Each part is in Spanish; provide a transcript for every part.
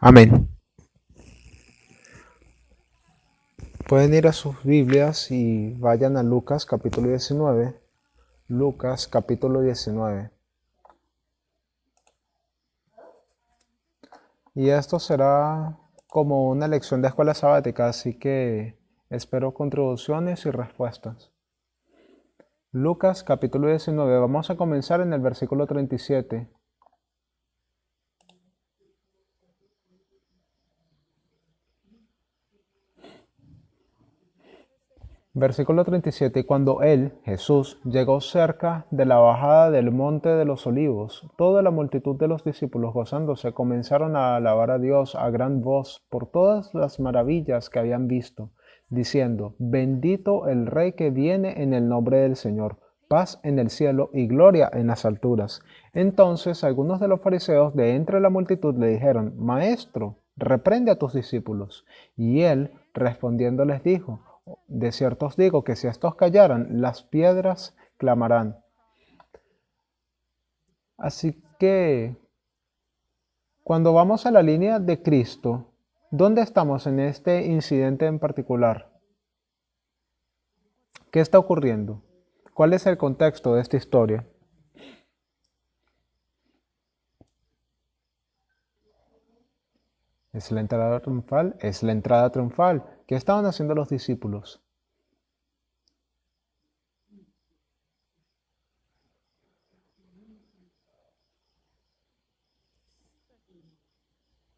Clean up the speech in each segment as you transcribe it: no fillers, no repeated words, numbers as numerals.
Amén. Pueden ir a sus Biblias y vayan a Lucas capítulo 19. Lucas capítulo 19. Y esto será como una lección de escuela sabática, así que espero contribuciones y respuestas. Lucas capítulo 19. Vamos a comenzar en el versículo 37. Versículo 37. Y cuando él, Jesús, llegó cerca de la bajada del monte de los olivos, toda la multitud de los discípulos gozándose comenzaron a alabar a Dios a gran voz por todas las maravillas que habían visto, diciendo, bendito el Rey que viene en el nombre del Señor, paz en el cielo y gloria en las alturas. Entonces algunos de los fariseos de entre la multitud le dijeron, Maestro, reprende a tus discípulos. Y él respondiendo les dijo, de cierto os digo que si estos callaran, las piedras clamarán. Así que cuando vamos a la línea de Cristo, ¿dónde estamos en este incidente en particular? ¿Qué está ocurriendo? ¿Cuál es el contexto de esta historia? ¿Es la entrada triunfal? Es la entrada triunfal. ¿Qué estaban haciendo los discípulos?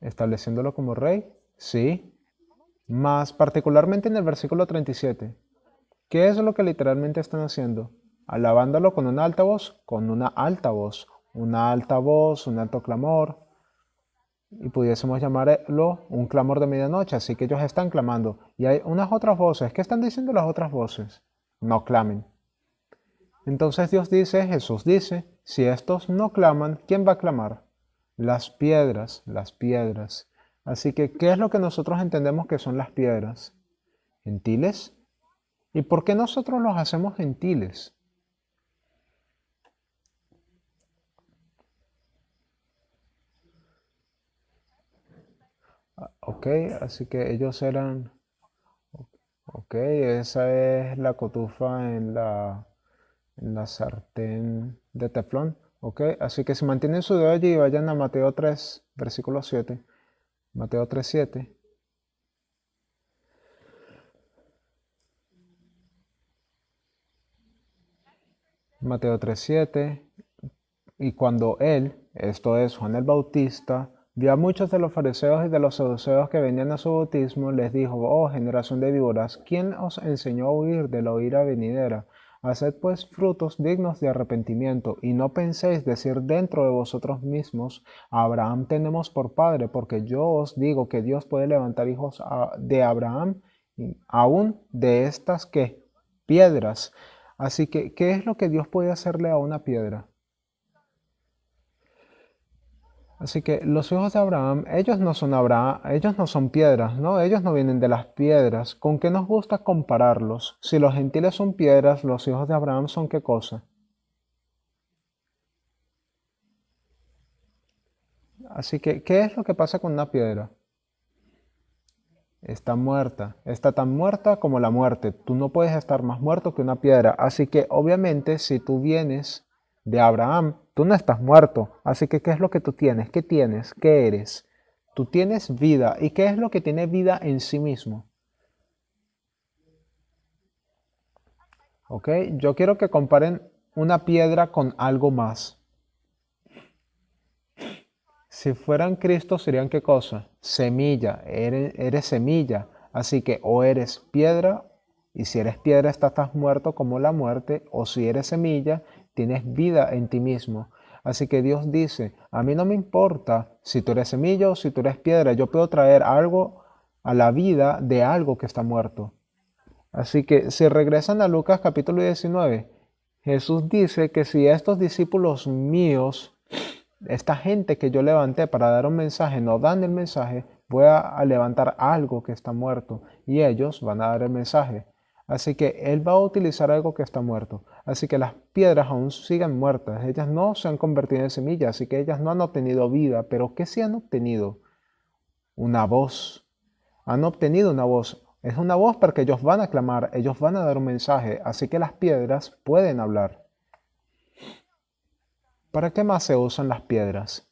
¿Estableciéndolo como rey? Sí. Más particularmente en el versículo 37. ¿Qué es lo que literalmente están haciendo? Alabándolo con una alta voz, con una alta voz, un alto clamor, y pudiésemos llamarlo un clamor de medianoche, así que ellos están clamando. Y hay unas otras voces. ¿Qué están diciendo las otras voces? No clamen. Entonces Dios dice, Jesús dice, si estos no claman, ¿quién va a clamar? Las piedras, las piedras. Así que, ¿qué es lo que nosotros entendemos que son las piedras? ¿Gentiles? ¿Y por qué nosotros los hacemos gentiles? Ok, así que ellos eran, ok, esa es la cotufa en la sartén de teflón. Ok, así que si mantienen su dedo allí, vayan a Mateo 3, versículo 7. Mateo 3, 7. Mateo 3, 7. Y cuando él, esto es Juan el Bautista, vio a muchos de los fariseos y de los saduceos que venían a su bautismo, les dijo, oh generación de víboras, ¿quién os enseñó a huir de la ira venidera? Haced pues frutos dignos de arrepentimiento, y no penséis decir dentro de vosotros mismos, a Abraham tenemos por padre, porque yo os digo que Dios puede levantar hijos de Abraham, aún de estas que piedras. Así que, ¿qué es lo que Dios puede hacerle a una piedra? Así que los hijos de Abraham, ellos no son piedras, ¿no? Ellos no vienen de las piedras. ¿Con qué nos gusta compararlos? Si los gentiles son piedras, los hijos de Abraham son ¿qué cosa? Así que, ¿qué es lo que pasa con una piedra? Está muerta, está tan muerta como la muerte. Tú no puedes estar más muerto que una piedra. Así que obviamente si tú vienes de Abraham, tú no estás muerto. Así que ¿qué es lo que tú tienes? ¿Qué tienes? ¿Qué eres? Tú tienes vida. ¿Y qué es lo que tiene vida en sí mismo? ¿Ok? Yo quiero que comparen una piedra con algo más. Si fueran Cristo, serían qué cosa? Semilla, eres semilla. Así que o eres piedra, y si eres piedra estás muerto como la muerte, o si eres semilla, tienes vida en ti mismo. Así que Dios dice, a mí no me importa si tú eres semilla o si tú eres piedra, yo puedo traer algo a la vida de algo que está muerto. Así que si regresan a Lucas capítulo 19, Jesús dice que si estos discípulos míos, esta gente que yo levanté para dar un mensaje, no dan el mensaje, voy a levantar algo que está muerto y ellos van a dar el mensaje. Así que Él va a utilizar algo que está muerto. Así que las piedras aún siguen muertas. Ellas no se han convertido en semillas, así que ellas no han obtenido vida. Pero ¿qué sí han obtenido? una voz. Han obtenido una voz. Es una voz porque ellos van a clamar, ellos van a dar un mensaje. Así que las piedras pueden hablar. ¿Para qué más se usan las piedras?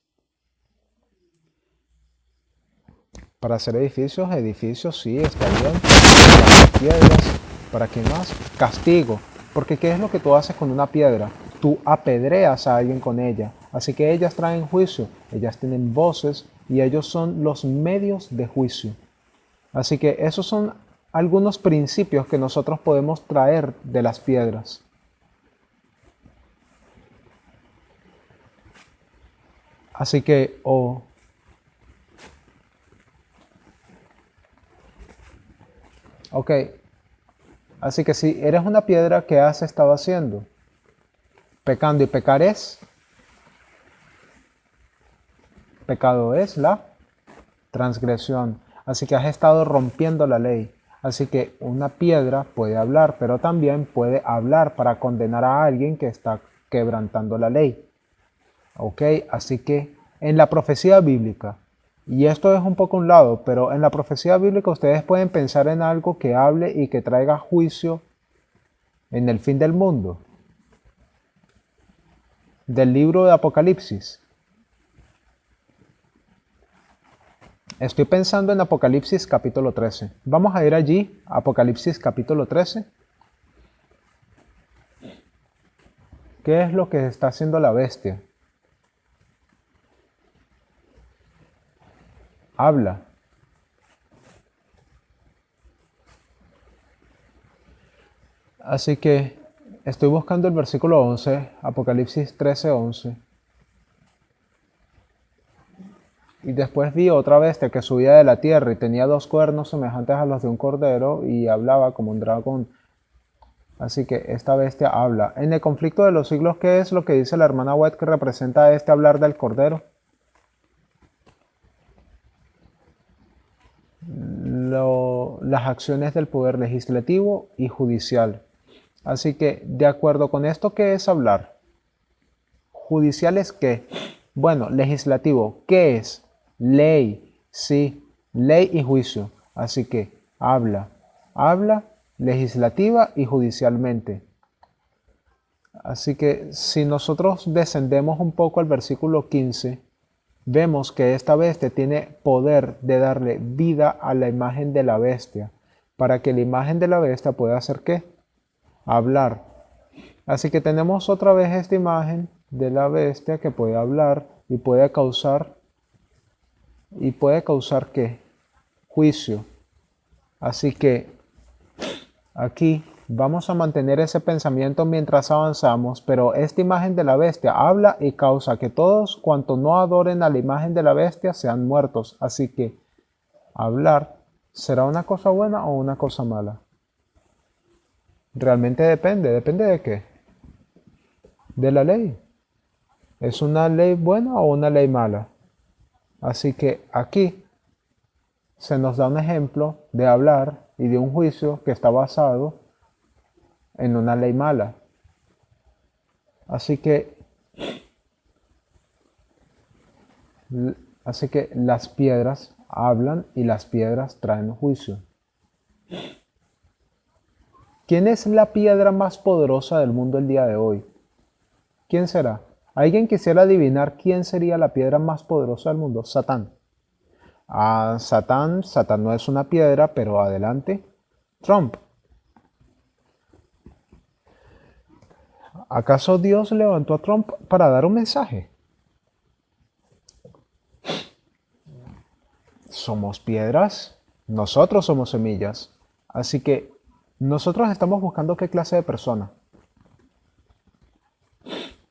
Para hacer edificios, edificios sí, está bien. Para las piedras, ¿para qué más? Castigo. Porque ¿qué es lo que tú haces con una piedra? Tú apedreas a alguien con ella. Así que ellas traen juicio, ellas tienen voces y ellos son los medios de juicio. Así que esos son algunos principios que nosotros podemos traer de las piedras. Así que, ok, así que si eres una piedra, ¿qué has estado haciendo? Pecando, y pecado es la transgresión. Así que has estado rompiendo la ley. Así que una piedra puede hablar, pero también puede hablar para condenar a alguien que está quebrantando la ley. Ok, así que en la profecía bíblica, y esto es un poco un lado, pero en la profecía bíblica ustedes pueden pensar en algo que hable y que traiga juicio en el fin del mundo. Del libro de Apocalipsis. Estoy pensando en Apocalipsis capítulo 13. Vamos a ir allí, Apocalipsis capítulo 13. ¿Qué es lo que está haciendo la bestia? Habla. Así que estoy buscando el versículo 11, Apocalipsis 13, 11. Y después vi otra bestia que subía de la tierra y tenía dos cuernos semejantes a los de un cordero y hablaba como un dragón. Así que esta bestia habla. En el conflicto de los siglos, ¿qué es lo que dice la hermana White que representa este hablar del cordero? Las acciones del poder legislativo y judicial. Así que, de acuerdo con esto, ¿qué es hablar? Judicial es qué. Bueno, legislativo, ¿qué es? Ley, sí, ley y juicio. Así que habla legislativa y judicialmente. Así que si nosotros descendemos un poco al versículo 15, vemos que esta bestia tiene poder de darle vida a la imagen de la bestia, para que la imagen de la bestia pueda hacer ¿qué? Hablar. Así que tenemos otra vez esta imagen de la bestia que puede hablar y puede causar ¿qué? Juicio. Así que aquí vamos a mantener ese pensamiento mientras avanzamos, pero esta imagen de la bestia habla y causa que todos cuantos no adoren a la imagen de la bestia sean muertos. Así que hablar, ¿será una cosa buena o una cosa mala? Realmente depende de qué. De la ley. ¿Es una ley buena o una ley mala? Así que aquí se nos da un ejemplo de hablar y de un juicio que está basado en una ley mala. Así que las piedras hablan y las piedras traen juicio. ¿Quién es la piedra más poderosa del mundo el día de hoy? ¿Quién será? ¿Alguien quisiera adivinar quién sería la piedra más poderosa del mundo? Satán. Satán no es una piedra, pero adelante. Trump. ¿Acaso Dios levantó a Trump para dar un mensaje? Somos piedras, nosotros somos semillas. Así que nosotros estamos buscando qué clase de persona.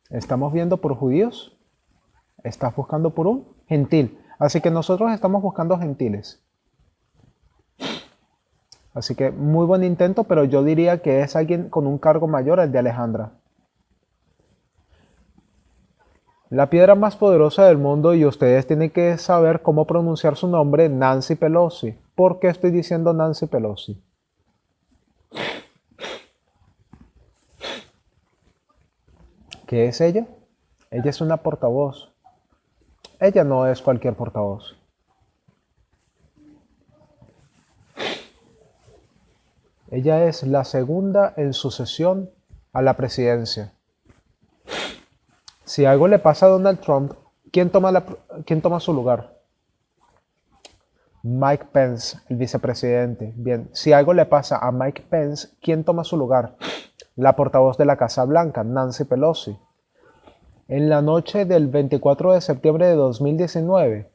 ¿Estamos viendo por judíos? ¿Estás buscando por un gentil? Así que nosotros estamos buscando gentiles. Así que muy buen intento, pero yo diría que es alguien con un cargo mayor al de Alejandra. La piedra más poderosa del mundo, y ustedes tienen que saber cómo pronunciar su nombre, Nancy Pelosi. ¿Por qué estoy diciendo Nancy Pelosi? ¿Qué es ella? Ella es una portavoz. Ella no es cualquier portavoz. Ella es la segunda en sucesión a la presidencia. Si algo le pasa a Donald Trump, ¿quién toma su lugar? Mike Pence, el vicepresidente. Bien, si algo le pasa a Mike Pence, ¿quién toma su lugar? La portavoz de la Casa Blanca, Nancy Pelosi. En la noche del 24 de septiembre de 2019,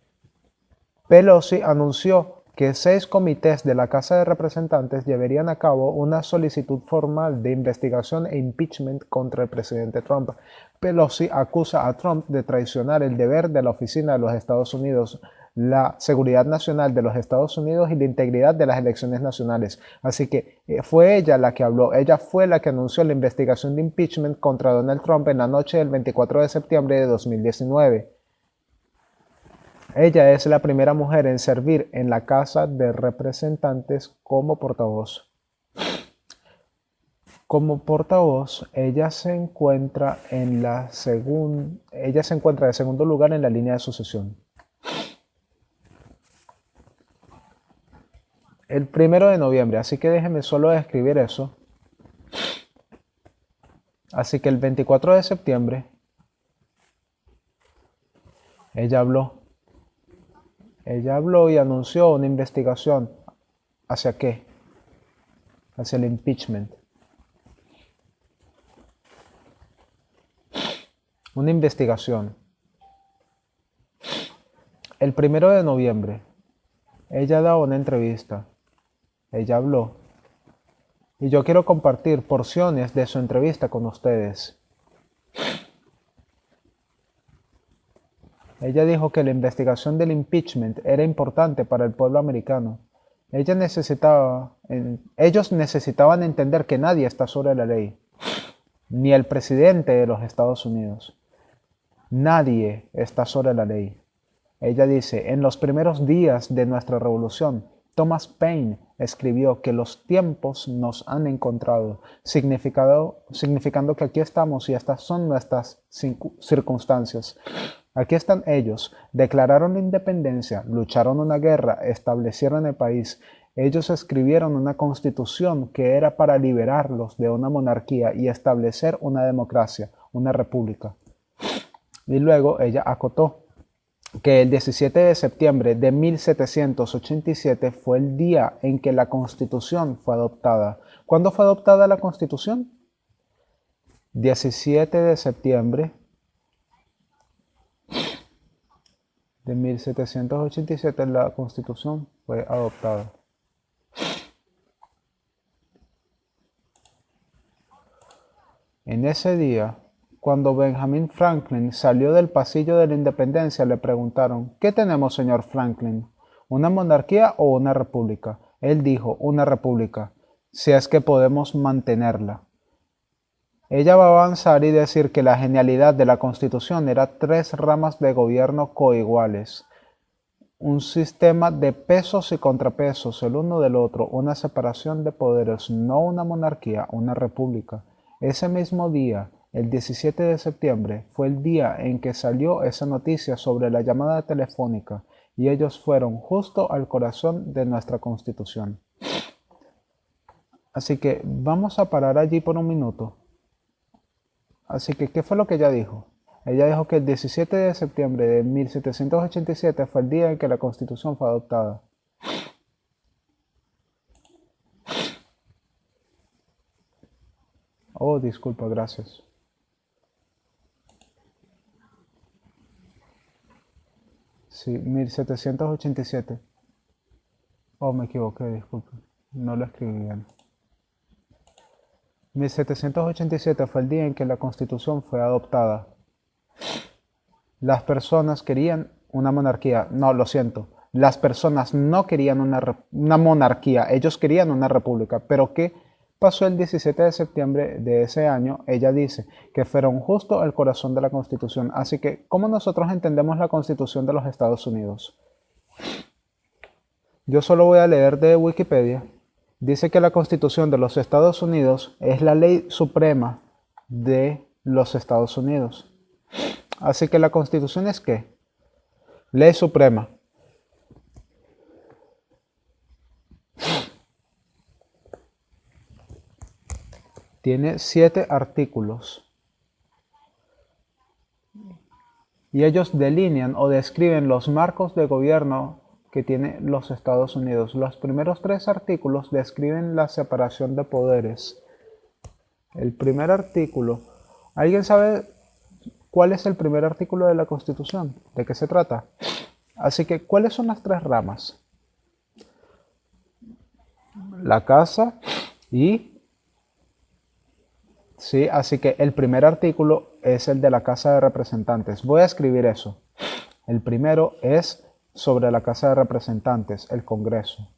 Pelosi anunció que 6 comités de la Casa de Representantes llevarían a cabo una solicitud formal de investigación e impeachment contra el presidente Trump. Pelosi acusa a Trump de traicionar el deber de la Oficina de los Estados Unidos, la seguridad nacional de los Estados Unidos y la integridad de las elecciones nacionales. Así que fue ella la que habló, ella fue la que anunció la investigación de impeachment contra Donald Trump en la noche del 24 de septiembre de 2019. Ella es la primera mujer en servir en la Casa de Representantes como portavoz. Como portavoz, ella se encuentra de segundo lugar en la línea de sucesión. El 1 de noviembre, así que déjeme solo escribir eso. Así que el 24 de septiembre, ella habló. Ella habló y anunció una investigación. ¿Hacia qué? Hacia el impeachment. Una investigación. El 1 de noviembre, ella da una entrevista. Ella habló. Y yo quiero compartir porciones de su entrevista con ustedes. Ella dijo que la investigación del impeachment era importante para el pueblo americano. Ellos necesitaban entender que nadie está sobre la ley, ni el presidente de los Estados Unidos. Nadie está sobre la ley. Ella dice, en los primeros días de nuestra revolución, Thomas Paine escribió que los tiempos nos han encontrado, significando que aquí estamos y estas son nuestras circunstancias. Aquí están ellos, declararon la independencia, lucharon una guerra, establecieron el país. Ellos escribieron una constitución que era para liberarlos de una monarquía y establecer una democracia, una república. Y luego ella acotó que el 17 de septiembre de 1787 fue el día en que la Constitución fue adoptada. ¿Cuándo fue adoptada la Constitución? 17 de septiembre de 1787 la Constitución fue adoptada. En ese día, cuando Benjamin Franklin salió del pasillo de la Independencia, le preguntaron, ¿qué tenemos, señor Franklin? ¿Una monarquía o una república? Él dijo, una república, si es que podemos mantenerla. Ella va a avanzar y decir que la genialidad de la Constitución era 3 ramas de gobierno coiguales, un sistema de pesos y contrapesos el uno del otro, una separación de poderes, no una monarquía, una república. Ese mismo día, el 17 de septiembre, fue el día en que salió esa noticia sobre la llamada telefónica y ellos fueron justo al corazón de nuestra Constitución. Así que vamos a parar allí por un minuto. Así que, ¿qué fue lo que ella dijo? Ella dijo que el 17 de septiembre de 1787 fue el día en que la Constitución fue adoptada. Oh, disculpa, gracias. Sí, 1787. Oh, me equivoqué, disculpe. No lo escribí bien. 1787 fue el día en que la Constitución fue adoptada. Las personas querían una monarquía. No, lo siento. Las personas no querían una monarquía. Ellos querían una república. Pero ¿qué pasó el 17 de septiembre de ese año? Ella dice que fueron justo al corazón de la Constitución. Así que, ¿cómo nosotros entendemos la Constitución de los Estados Unidos? Yo solo voy a leer de Wikipedia. Dice que la Constitución de los Estados Unidos es la ley suprema de los Estados Unidos. Así que la Constitución es ¿qué? Ley suprema. Tiene 7 artículos y ellos delinean o describen los marcos de gobierno que tiene los Estados Unidos. Los primeros 3 artículos describen la separación de poderes. El primer artículo, ¿alguien sabe cuál es el primer artículo de la Constitución? ¿De qué se trata? Así que, ¿cuáles son las 3 ramas? La casa y... Sí, así que el primer artículo es el de la Casa de Representantes. Voy a escribir eso. El primero es sobre la Casa de Representantes, el Congreso.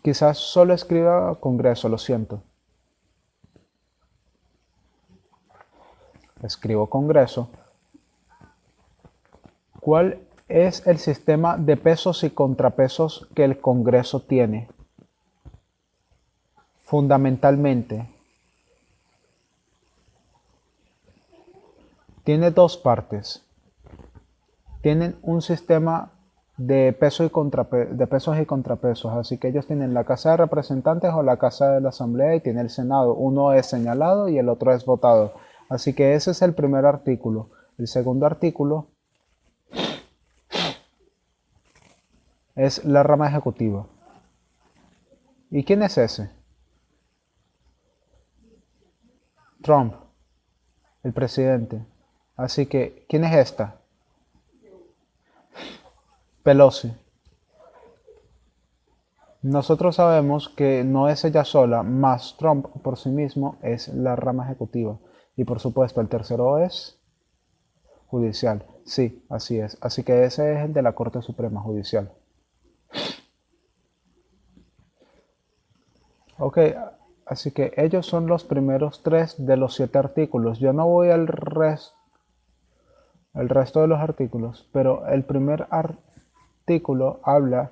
Quizás solo escriba Congreso, lo siento. Escribo Congreso. ¿Cuál es el sistema de pesos y contrapesos que el Congreso tiene? Fundamentalmente, tiene 2 partes. Tienen un sistema de pesos y contrapesos, así que ellos tienen la Casa de Representantes o la Casa de la Asamblea y tiene el Senado. Uno es señalado y el otro es votado. Así que ese es el primer artículo. El segundo artículo es la rama ejecutiva. ¿Y quién es ese? Trump, el presidente. Así que, ¿quién es esta? Pelosi. Nosotros sabemos que no es ella sola, más Trump por sí mismo es la rama ejecutiva. Y por supuesto, el tercero es judicial. Sí, así es. Así que ese es el de la Corte Suprema Judicial. Ok, así que ellos son los primeros 3 de los 7 artículos. Yo no voy al resto de los artículos, pero el primer artículo habla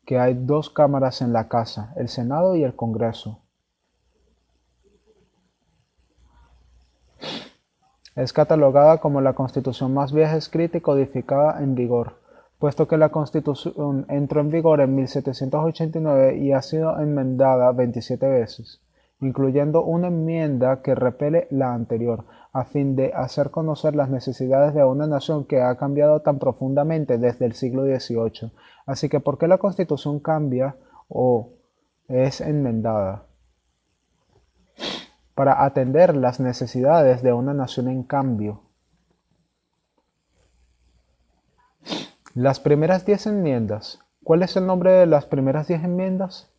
que hay 2 cámaras en la casa, el Senado y el Congreso. Es catalogada como la constitución más vieja escrita y codificada en vigor, puesto que la Constitución entró en vigor en 1789 y ha sido enmendada 27 veces, incluyendo una enmienda que repele la anterior, a fin de hacer conocer las necesidades de una nación que ha cambiado tan profundamente desde el siglo XVIII. Así que, ¿por qué la Constitución cambia o es enmendada? Para atender las necesidades de una nación en cambio. Las primeras 10 enmiendas. ¿Cuál es el nombre de las primeras 10 enmiendas?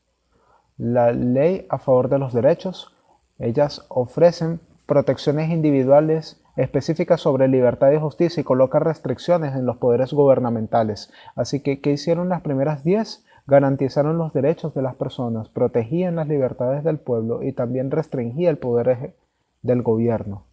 La ley a favor de los derechos. Ellas ofrecen protecciones individuales específicas sobre libertad y justicia y colocan restricciones en los poderes gubernamentales. Así que, ¿qué hicieron las primeras 10? Garantizaron los derechos de las personas, protegían las libertades del pueblo y también restringía el poder del gobierno.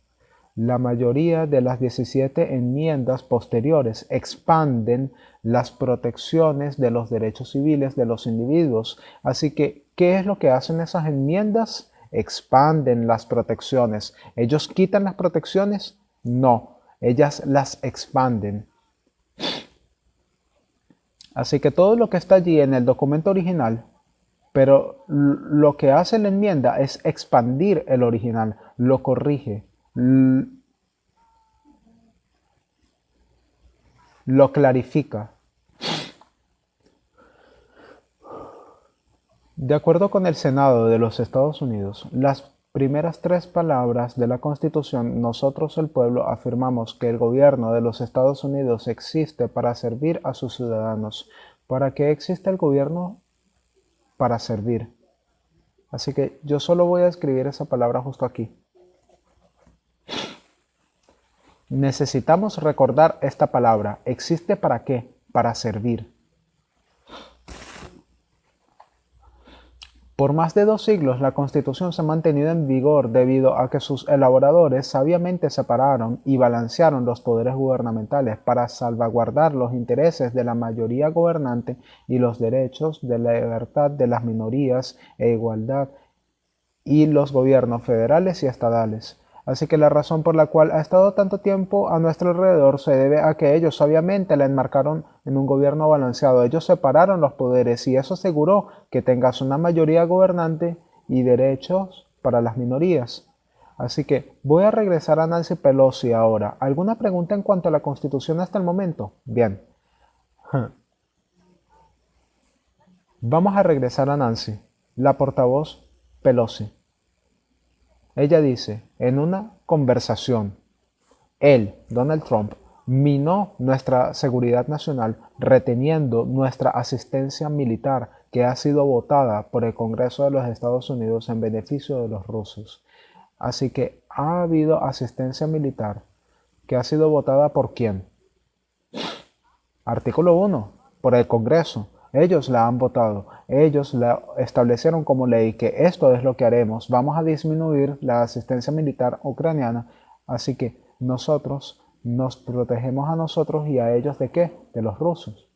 La mayoría de las 17 enmiendas posteriores expanden las protecciones de los derechos civiles de los individuos. Así que, ¿qué es lo que hacen esas enmiendas? Expanden las protecciones. ¿Ellos quitan las protecciones? No, ellas las expanden. Así que todo lo que está allí en el documento original, pero lo que hace la enmienda es expandir el original, lo corrige, lo clarifica. De acuerdo con el Senado de los Estados Unidos, las primeras 3 palabras de la Constitución, nosotros el pueblo afirmamos que el gobierno de los Estados Unidos existe para servir a sus ciudadanos. ¿Para qué existe el gobierno? Para servir. Así que yo solo voy a escribir esa palabra justo aquí. Necesitamos recordar esta palabra. ¿Existe para qué? Para servir. Por más de 2 siglos, la Constitución se ha mantenido en vigor debido a que sus elaboradores sabiamente separaron y balancearon los poderes gubernamentales para salvaguardar los intereses de la mayoría gobernante y los derechos de la libertad de las minorías e igualdad y los gobiernos federales y estatales. Así que la razón por la cual ha estado tanto tiempo a nuestro alrededor se debe a que ellos sabiamente la enmarcaron en un gobierno balanceado. Ellos separaron los poderes y eso aseguró que tengas una mayoría gobernante y derechos para las minorías. Así que voy a regresar a Nancy Pelosi ahora. ¿Alguna pregunta en cuanto a la Constitución hasta el momento? Bien. Vamos a regresar a Nancy, la portavoz Pelosi. Ella dice, en una conversación, él, Donald Trump, minó nuestra seguridad nacional reteniendo nuestra asistencia militar que ha sido votada por el Congreso de los Estados Unidos en beneficio de los rusos. Así que ha habido asistencia militar que ha sido votada ¿por quién? Artículo 1, por el Congreso. Ellos la han votado, ellos la establecieron como ley que esto es lo que haremos, vamos a disminuir la asistencia militar ucraniana, así que nosotros nos protegemos a nosotros y a ellos ¿de qué? De los rusos.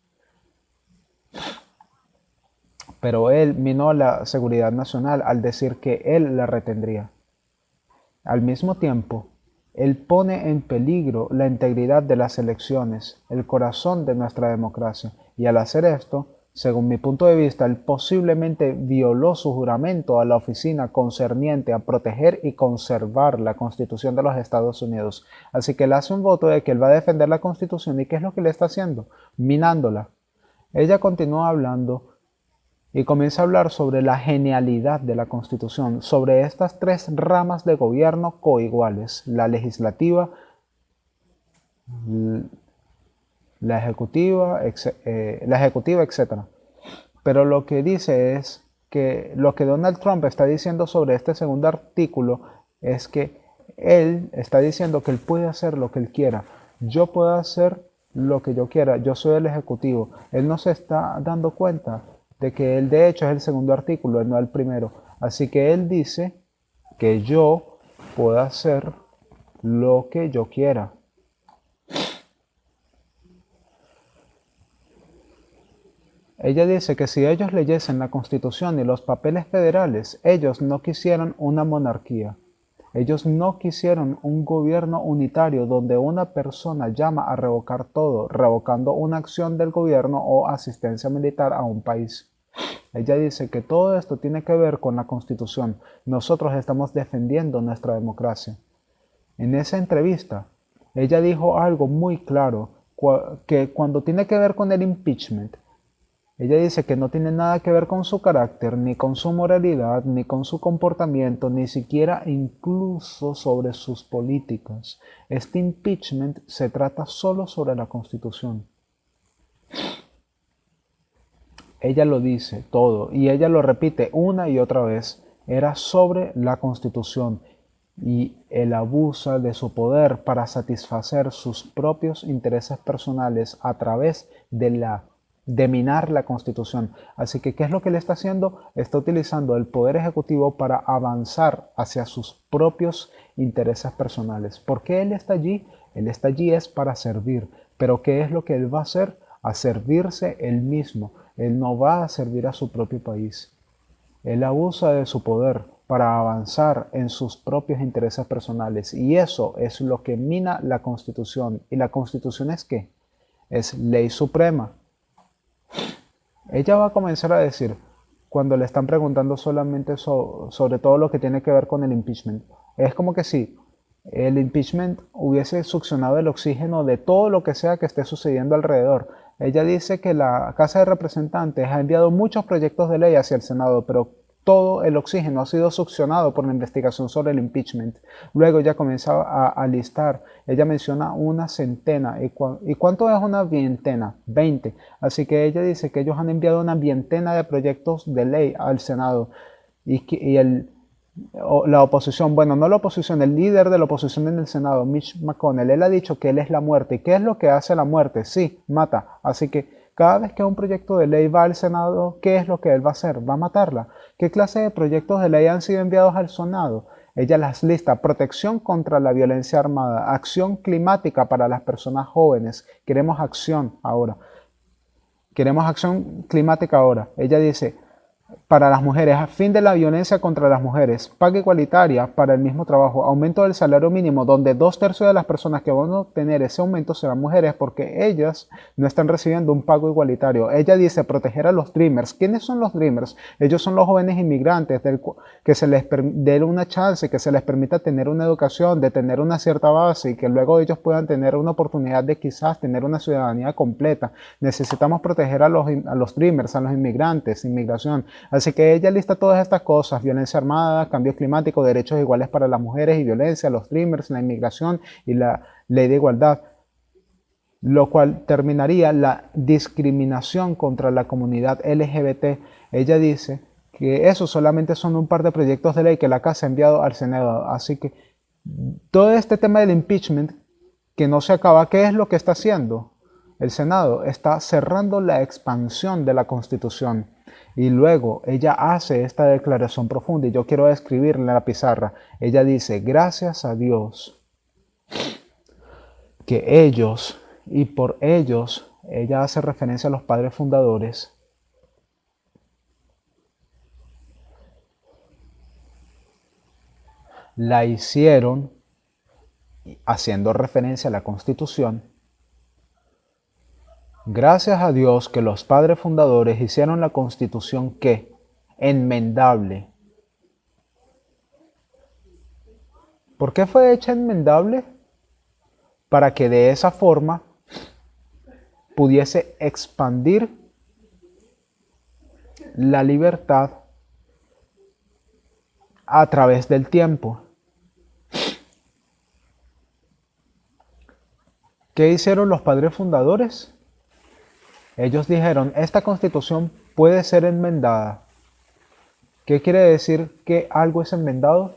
Pero él minó la seguridad nacional al decir que él la retendría. Al mismo tiempo, él pone en peligro la integridad de las elecciones, el corazón de nuestra democracia, y al hacer esto, según mi punto de vista, él posiblemente violó su juramento a la oficina concerniente a proteger y conservar la Constitución de los Estados Unidos. Así que él hace un voto de que él va a defender la Constitución. ¿Y qué es lo que le está haciendo? Minándola. Ella continúa hablando y comienza a hablar sobre la genialidad de la Constitución, sobre estas tres ramas de gobierno coiguales, la legislativa, la ejecutiva, etc. Pero lo que dice es que lo que Donald Trump está diciendo sobre este segundo artículo es que él está diciendo que él puede hacer lo que él quiera. Yo puedo hacer lo que yo quiera. Yo soy el ejecutivo. Él no se está dando cuenta de que él de hecho es el segundo artículo, no el primero. Así que él dice que yo puedo hacer lo que yo quiera. Ella dice que si ellos leyesen la Constitución y los papeles federales, ellos no quisieran una monarquía. Ellos no quisieron un gobierno unitario donde una persona llama a revocar todo, revocando una acción del gobierno o asistencia militar a un país. Ella dice que todo esto tiene que ver con la Constitución. Nosotros estamos defendiendo nuestra democracia. En esa entrevista, ella dijo algo muy claro, que cuando tiene que ver con el impeachment, ella dice que no tiene nada que ver con su carácter, ni con su moralidad, ni con su comportamiento, ni siquiera incluso sobre sus políticas. Este impeachment se trata solo sobre la Constitución. Ella lo dice todo y ella lo repite una y otra vez. Era sobre la Constitución y él abusa de su poder para satisfacer sus propios intereses personales a través de minar la Constitución. Así que, ¿qué es lo que él está haciendo? Está utilizando el poder ejecutivo para avanzar hacia sus propios intereses personales. ¿Por qué él está allí? Él está allí es para servir. Pero ¿qué es lo que él va a hacer? A servirse él mismo. Él no va a servir a su propio país. Él abusa de su poder para avanzar en sus propios intereses personales. Y eso es lo que mina la Constitución. ¿Y la Constitución es qué? Es ley suprema. Ella va a comenzar a decir, cuando le están preguntando solamente sobre todo lo que tiene que ver con el impeachment, es como que si el impeachment hubiese succionado el oxígeno de todo lo que sea que esté sucediendo alrededor. Ella dice que la Casa de Representantes ha enviado muchos proyectos de ley hacia el Senado, pero todo el oxígeno ha sido succionado por la investigación sobre el impeachment. Luego ella comienza a listar, ella menciona una centena. ¿Y cuánto es una veintena? 20. Así que ella dice que ellos han enviado una veintena de proyectos de ley al Senado. La oposición, bueno, no la oposición, el líder de la oposición en el Senado, Mitch McConnell, él ha dicho que él es la muerte. ¿Y qué es lo que hace la muerte? Sí, mata. Así que cada vez que un proyecto de ley va al Senado, ¿qué es lo que él va a hacer? Va a matarla. ¿Qué clase de proyectos de ley han sido enviados al Senado? Ella las lista: protección contra la violencia armada, acción climática para las personas jóvenes. Queremos acción ahora. Queremos acción climática ahora. Ella dice, para las mujeres, a fin de la violencia contra las mujeres, paga igualitaria para el mismo trabajo, aumento del salario mínimo, donde 2/3 de las personas que van a obtener ese aumento serán mujeres porque ellas no están recibiendo un pago igualitario. Ella dice proteger a los dreamers. ¿Quiénes son los dreamers? Ellos son los jóvenes inmigrantes que se les dé una chance, que se les permita tener una educación, de tener una cierta base y que luego ellos puedan tener una oportunidad de quizás tener una ciudadanía completa. Necesitamos proteger a los dreamers, a los inmigrantes, inmigración. Así que ella lista todas estas cosas: violencia armada, cambio climático, derechos iguales para las mujeres y violencia, los dreamers, la inmigración y la ley de igualdad, lo cual terminaría la discriminación contra la comunidad LGBT. Ella dice que eso solamente son un par de proyectos de ley que la Casa ha enviado al Senado. Así que todo este tema del impeachment que no se acaba, ¿qué es lo que está haciendo? El Senado está cerrando la expansión de la Constitución. Y luego ella hace esta declaración profunda y yo quiero escribirla en la pizarra. Ella dice: gracias a Dios que ellos, y por ellos, ella hace referencia a los padres fundadores, la hicieron haciendo referencia a la Constitución. Gracias a Dios que los padres fundadores hicieron la Constitución que enmendable. ¿Por qué fue hecha enmendable? Para que de esa forma pudiese expandir la libertad a través del tiempo. ¿Qué hicieron los padres fundadores? Ellos dijeron: esta Constitución puede ser enmendada. ¿Qué quiere decir que algo es enmendado?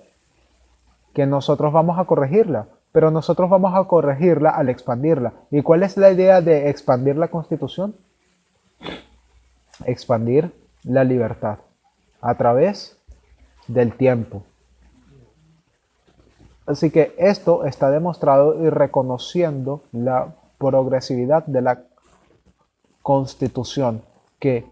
Que nosotros vamos a corregirla, pero nosotros vamos a corregirla al expandirla. ¿Y cuál es la idea de expandir la Constitución? Expandir la libertad a través del tiempo. Así que esto está demostrado y reconociendo la progresividad de la Constitución, que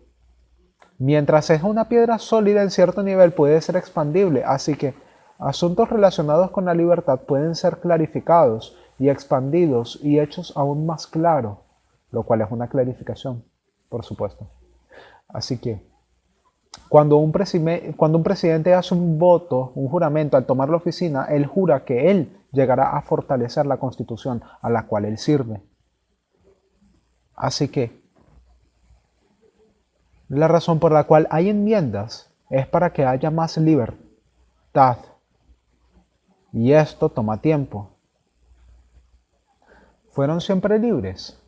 mientras es una piedra sólida en cierto nivel puede ser expandible, así que asuntos relacionados con la libertad pueden ser clarificados y expandidos y hechos aún más claros, lo cual es una clarificación, por supuesto. Así que cuando un presidente hace un voto, un juramento al tomar la oficina, él jura que él llegará a fortalecer la Constitución a la cual él sirve. Así que la razón por la cual hay enmiendas es para que haya más libertad. Y esto toma tiempo. ¿Fueron siempre libres?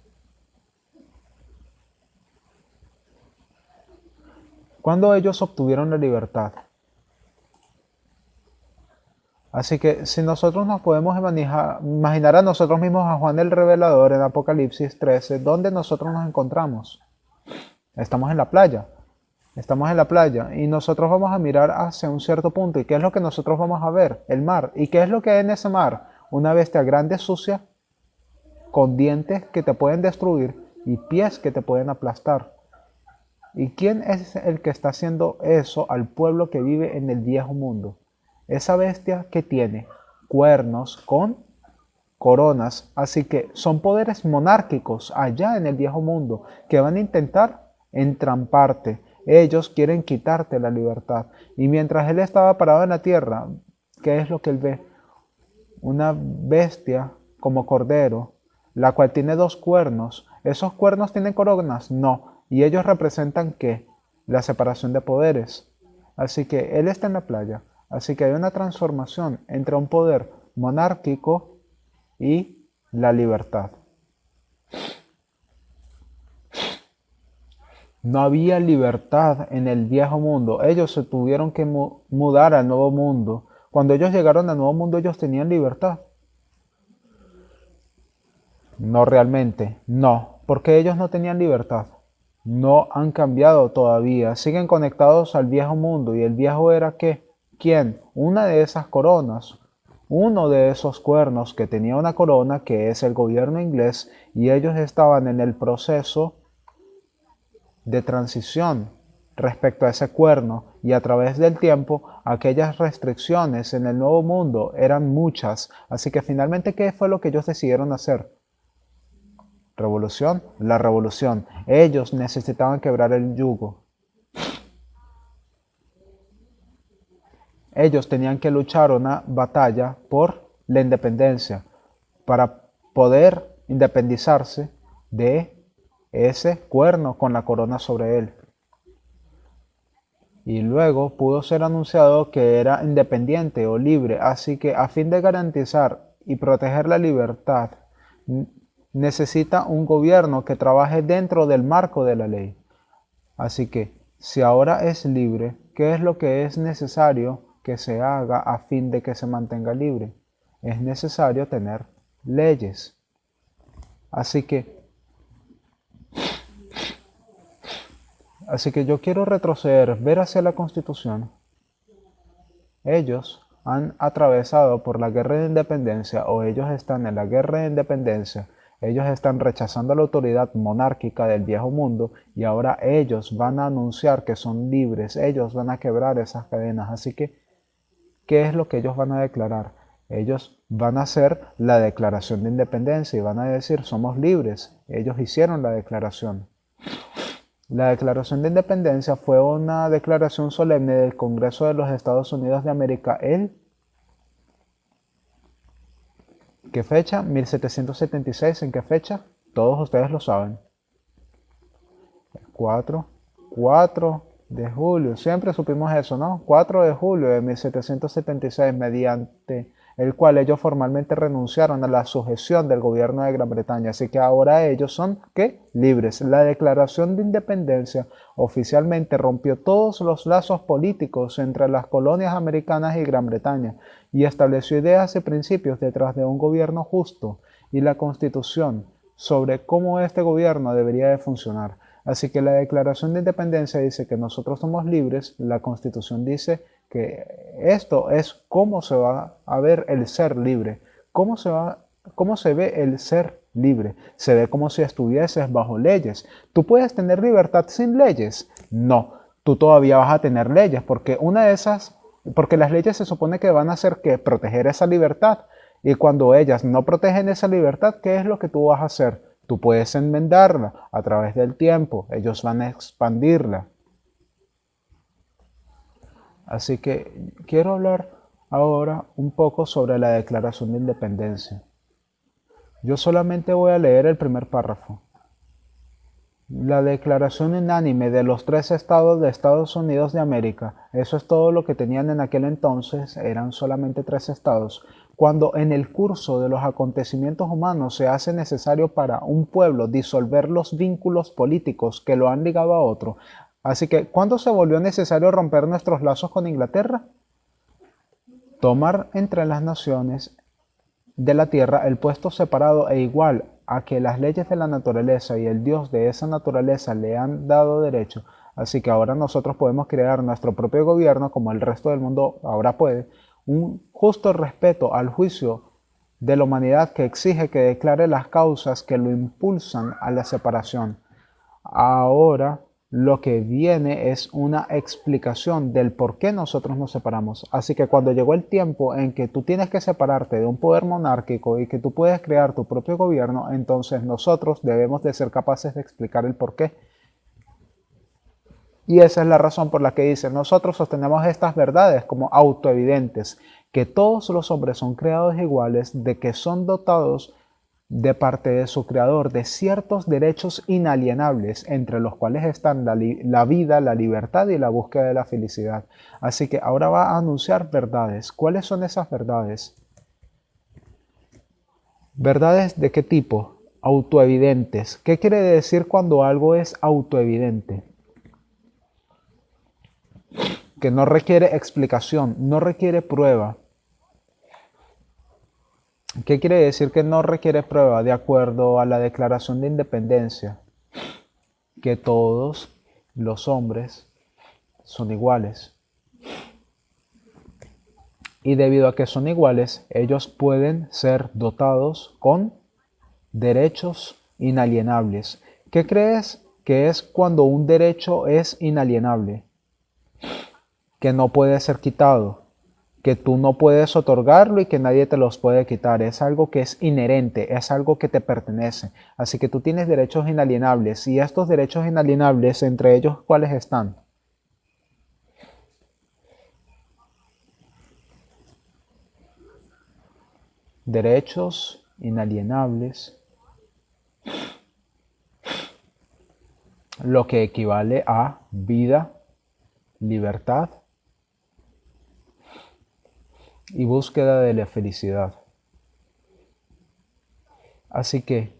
¿Cuándo ellos obtuvieron la libertad? Así que si nosotros nos podemos imaginar a nosotros mismos a Juan el Revelador en Apocalipsis 13, ¿dónde nosotros nos encontramos? Estamos en la playa. Estamos en la playa y nosotros vamos a mirar hacia un cierto punto. ¿Y qué es lo que nosotros vamos a ver? El mar. ¿Y qué es lo que hay en ese mar? Una bestia grande, sucia, con dientes que te pueden destruir y pies que te pueden aplastar. ¿Y quién es el que está haciendo eso al pueblo que vive en el viejo mundo? Esa bestia que tiene cuernos con coronas, así que son poderes monárquicos allá en el viejo mundo que van a intentar entramparte. Ellos quieren quitarte la libertad. Y mientras él estaba parado en la tierra, ¿qué es lo que él ve? Una bestia como cordero, la cual tiene 2 cuernos. ¿Esos cuernos tienen coronas? No. Y ellos representan ¿qué? La separación de poderes. Así que él está en la playa. Así que hay una transformación entre un poder monárquico y la libertad. No había libertad en el viejo mundo. Ellos se tuvieron que mudar al nuevo mundo. Cuando ellos llegaron al nuevo mundo, ellos tenían libertad. No realmente, no, porque ellos no tenían libertad. No han cambiado todavía. Siguen conectados al viejo mundo. ¿Y el viejo era qué? ¿Quién? Una de esas coronas. Uno de esos cuernos que tenía una corona, que es el gobierno inglés, y ellos estaban en el proceso de transición. respecto a ese cuerno, y a través del tiempo aquellas restricciones en el nuevo mundo eran muchas, así que finalmente, ¿qué fue lo que ellos decidieron hacer? ¿Revolución? La revolución. Ellos necesitaban quebrar el yugo. Ellos tenían que luchar una batalla por la independencia para poder independizarse de ese cuerno con la corona sobre él. Y luego pudo ser anunciado que era independiente o libre, así que a fin de garantizar y proteger la libertad, necesita un gobierno que trabaje dentro del marco de la ley. Así que, si ahora es libre, ¿qué es lo que es necesario que se haga a fin de que se mantenga libre? Es necesario tener leyes. Así que yo quiero retroceder, ver hacia la Constitución. Ellos han atravesado por la guerra de independencia, o ellos están en la guerra de independencia. Ellos están rechazando la autoridad monárquica del viejo mundo y ahora ellos van a anunciar que son libres. Ellos van a quebrar esas cadenas. Así que, ¿qué es lo que ellos van a declarar? Ellos van a hacer la declaración de independencia y van a decir, somos libres. Ellos hicieron la declaración. La Declaración de Independencia fue una declaración solemne del Congreso de los Estados Unidos de América. ¿Qué fecha? 1776. ¿En qué fecha? Todos ustedes lo saben. 4 de julio. Siempre supimos eso, ¿no? 4 de julio de 1776, mediante el cual ellos formalmente renunciaron a la sujeción del gobierno de Gran Bretaña. Así que ahora ellos son, ¿qué? Libres. La Declaración de Independencia oficialmente rompió todos los lazos políticos entre las colonias americanas y Gran Bretaña y estableció ideas y principios detrás de un gobierno justo y la Constitución sobre cómo este gobierno debería de funcionar. Así que la Declaración de Independencia dice que nosotros somos libres, la Constitución dice que esto es cómo se va a ver el ser libre. ¿Cómo se ve el ser libre? Se ve como si estuvieses bajo leyes. ¿Tú puedes tener libertad sin leyes? No, tú todavía vas a tener leyes, porque porque las leyes se supone que van a hacer que proteger esa libertad. Y cuando ellas no protegen esa libertad, ¿qué es lo que tú vas a hacer? Tú puedes enmendarla a través del tiempo. Ellos van a expandirla. Así que quiero hablar ahora un poco sobre la Declaración de Independencia. Yo solamente voy a leer el primer párrafo. La declaración unánime de los 3 estados de Estados Unidos de América, eso es todo lo que tenían en aquel entonces, eran solamente 3 estados. Cuando en el curso de los acontecimientos humanos se hace necesario para un pueblo disolver los vínculos políticos que lo han ligado a otro. Así que, ¿cuándo se volvió necesario romper nuestros lazos con Inglaterra? Tomar entre las naciones de la tierra el puesto separado e igual a que las leyes de la naturaleza y el Dios de esa naturaleza le han dado derecho. Así que ahora nosotros podemos crear nuestro propio gobierno como el resto del mundo ahora puede. Un justo respeto al juicio de la humanidad que exige que declare las causas que lo impulsan a la separación. Ahora lo que viene es una explicación del por qué nosotros nos separamos. Así que cuando llegó el tiempo en que tú tienes que separarte de un poder monárquico y que tú puedes crear tu propio gobierno, entonces nosotros debemos de ser capaces de explicar el por qué. Y esa es la razón por la que dice, nosotros sostenemos estas verdades como autoevidentes, que todos los hombres son creados iguales, de que son dotados de parte de su creador de ciertos derechos inalienables, entre los cuales están la vida, la libertad y la búsqueda de la felicidad. Así que ahora va a anunciar verdades. ¿Cuáles son esas verdades? ¿Verdades de qué tipo? Autoevidentes. ¿Qué quiere decir cuando algo es autoevidente? Que no requiere explicación, no requiere prueba. ¿Qué quiere decir que no requiere prueba? De acuerdo a la Declaración de Independencia, que todos los hombres son iguales. Y debido a que son iguales, ellos pueden ser dotados con derechos inalienables. ¿Qué crees que es cuando un derecho es inalienable, que no puede ser quitado, que tú no puedes otorgarlo y que nadie te los puede quitar. Es algo que es inherente, es algo que te pertenece. Así que tú tienes derechos inalienables y estos derechos inalienables, entre ellos, ¿cuáles están? Derechos inalienables, lo que equivale a vida, libertad y búsqueda de la felicidad. Así que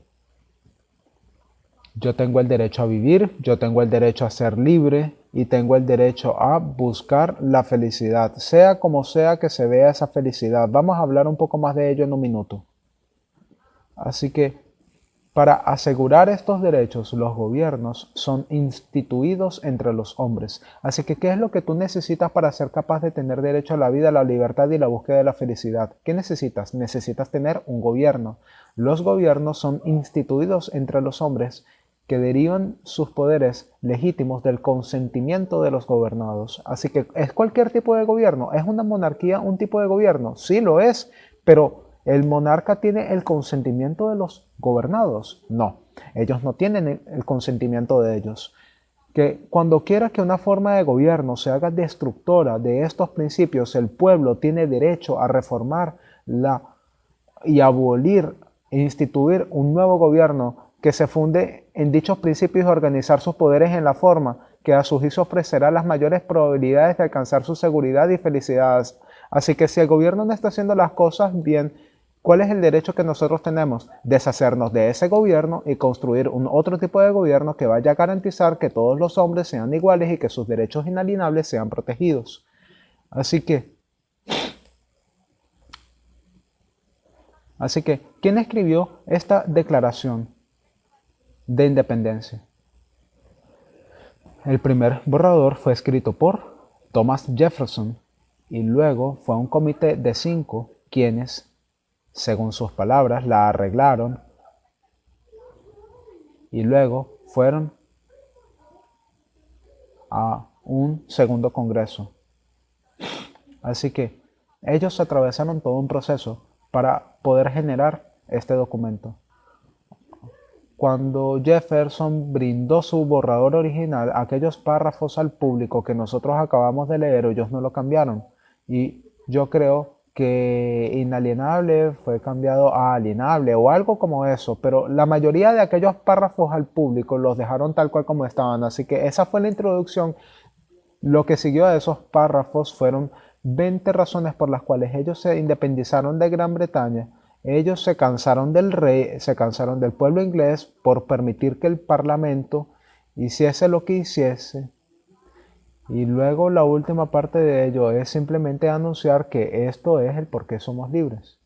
yo tengo el derecho a vivir, yo tengo el derecho a ser libre y tengo el derecho a buscar la felicidad, sea como sea que se vea esa felicidad. Vamos a hablar un poco más de ello en un minuto. Así que para asegurar estos derechos, los gobiernos son instituidos entre los hombres. Así que, ¿qué es lo que tú necesitas para ser capaz de tener derecho a la vida, la libertad y la búsqueda de la felicidad? ¿Qué necesitas? Necesitas tener un gobierno. Los gobiernos son instituidos entre los hombres que derivan sus poderes legítimos del consentimiento de los gobernados. Así que, ¿es cualquier tipo de gobierno? ¿Es una monarquía un tipo de gobierno? Sí lo es, pero ¿el monarca tiene el consentimiento de los gobernados? No, ellos no tienen el consentimiento de ellos. Que cuando quiera que una forma de gobierno se haga destructora de estos principios, el pueblo tiene derecho a reformar y abolir e instituir un nuevo gobierno que se funde en dichos principios y organizar sus poderes en la forma que a su juicio ofrecerá las mayores probabilidades de alcanzar su seguridad y felicidad. Así que si el gobierno no está haciendo las cosas bien, ¿cuál es el derecho que nosotros tenemos? Deshacernos de ese gobierno y construir un otro tipo de gobierno que vaya a garantizar que todos los hombres sean iguales y que sus derechos inalienables sean protegidos. Así que, ¿quién escribió esta declaración de independencia? El primer borrador fue escrito por Thomas Jefferson y luego fue un comité de 5 quienes, según sus palabras, la arreglaron y luego fueron a un segundo congreso. Así que ellos atravesaron todo un proceso para poder generar este documento. Cuando Jefferson brindó su borrador original, aquellos párrafos al público que nosotros acabamos de leer, ellos no lo cambiaron. Y yo creo que inalienable fue cambiado a alienable o algo como eso, pero la mayoría de aquellos párrafos al público los dejaron tal cual como estaban. Así que esa fue la introducción. Lo que siguió a esos párrafos fueron 20 razones por las cuales ellos se independizaron de Gran Bretaña. Ellos se cansaron del rey, se cansaron del pueblo inglés por permitir que el parlamento hiciese lo que hiciese. Y luego la última parte de ello es simplemente anunciar que esto es el por qué somos libres.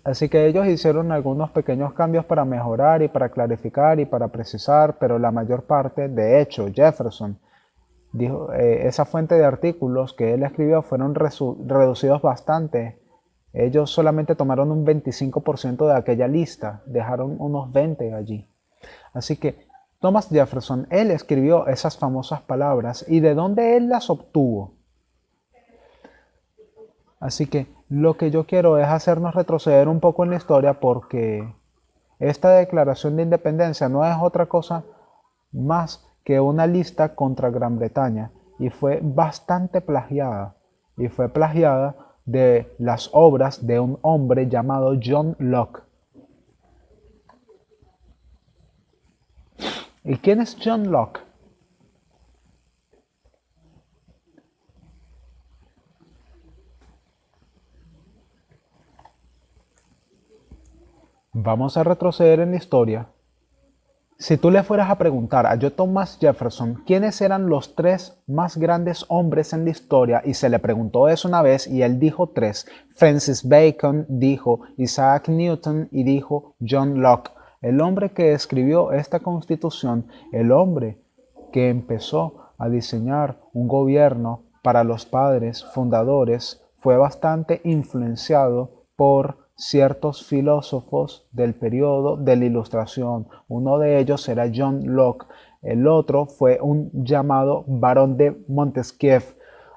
Así que ellos hicieron algunos pequeños cambios para mejorar y para clarificar y para precisar, pero la mayor parte, de hecho, Jefferson dijo, esa fuente de artículos que él escribió fueron reducidos bastante. Ellos solamente tomaron un 25% de aquella lista, dejaron unos 20 allí. Así que Thomas Jefferson, él escribió esas famosas palabras y de dónde él las obtuvo. Así que lo que yo quiero es hacernos retroceder un poco en la historia porque esta declaración de independencia no es otra cosa más que una lista contra Gran Bretaña y fue bastante plagiada. Y fue plagiada de las obras de un hombre llamado John Locke. ¿Y quién es John Locke? Vamos a retroceder en la historia. Si tú le fueras a preguntar a Thomas Jefferson quiénes eran los 3 más grandes hombres en la historia y se le preguntó eso una vez y él dijo 3. Francis Bacon dijo Isaac Newton y dijo John Locke. El hombre que escribió esta constitución, el hombre que empezó a diseñar un gobierno para los padres fundadores, fue bastante influenciado por ciertos filósofos del periodo de la Ilustración. Uno de ellos era John Locke, el otro fue un llamado Barón de Montesquieu.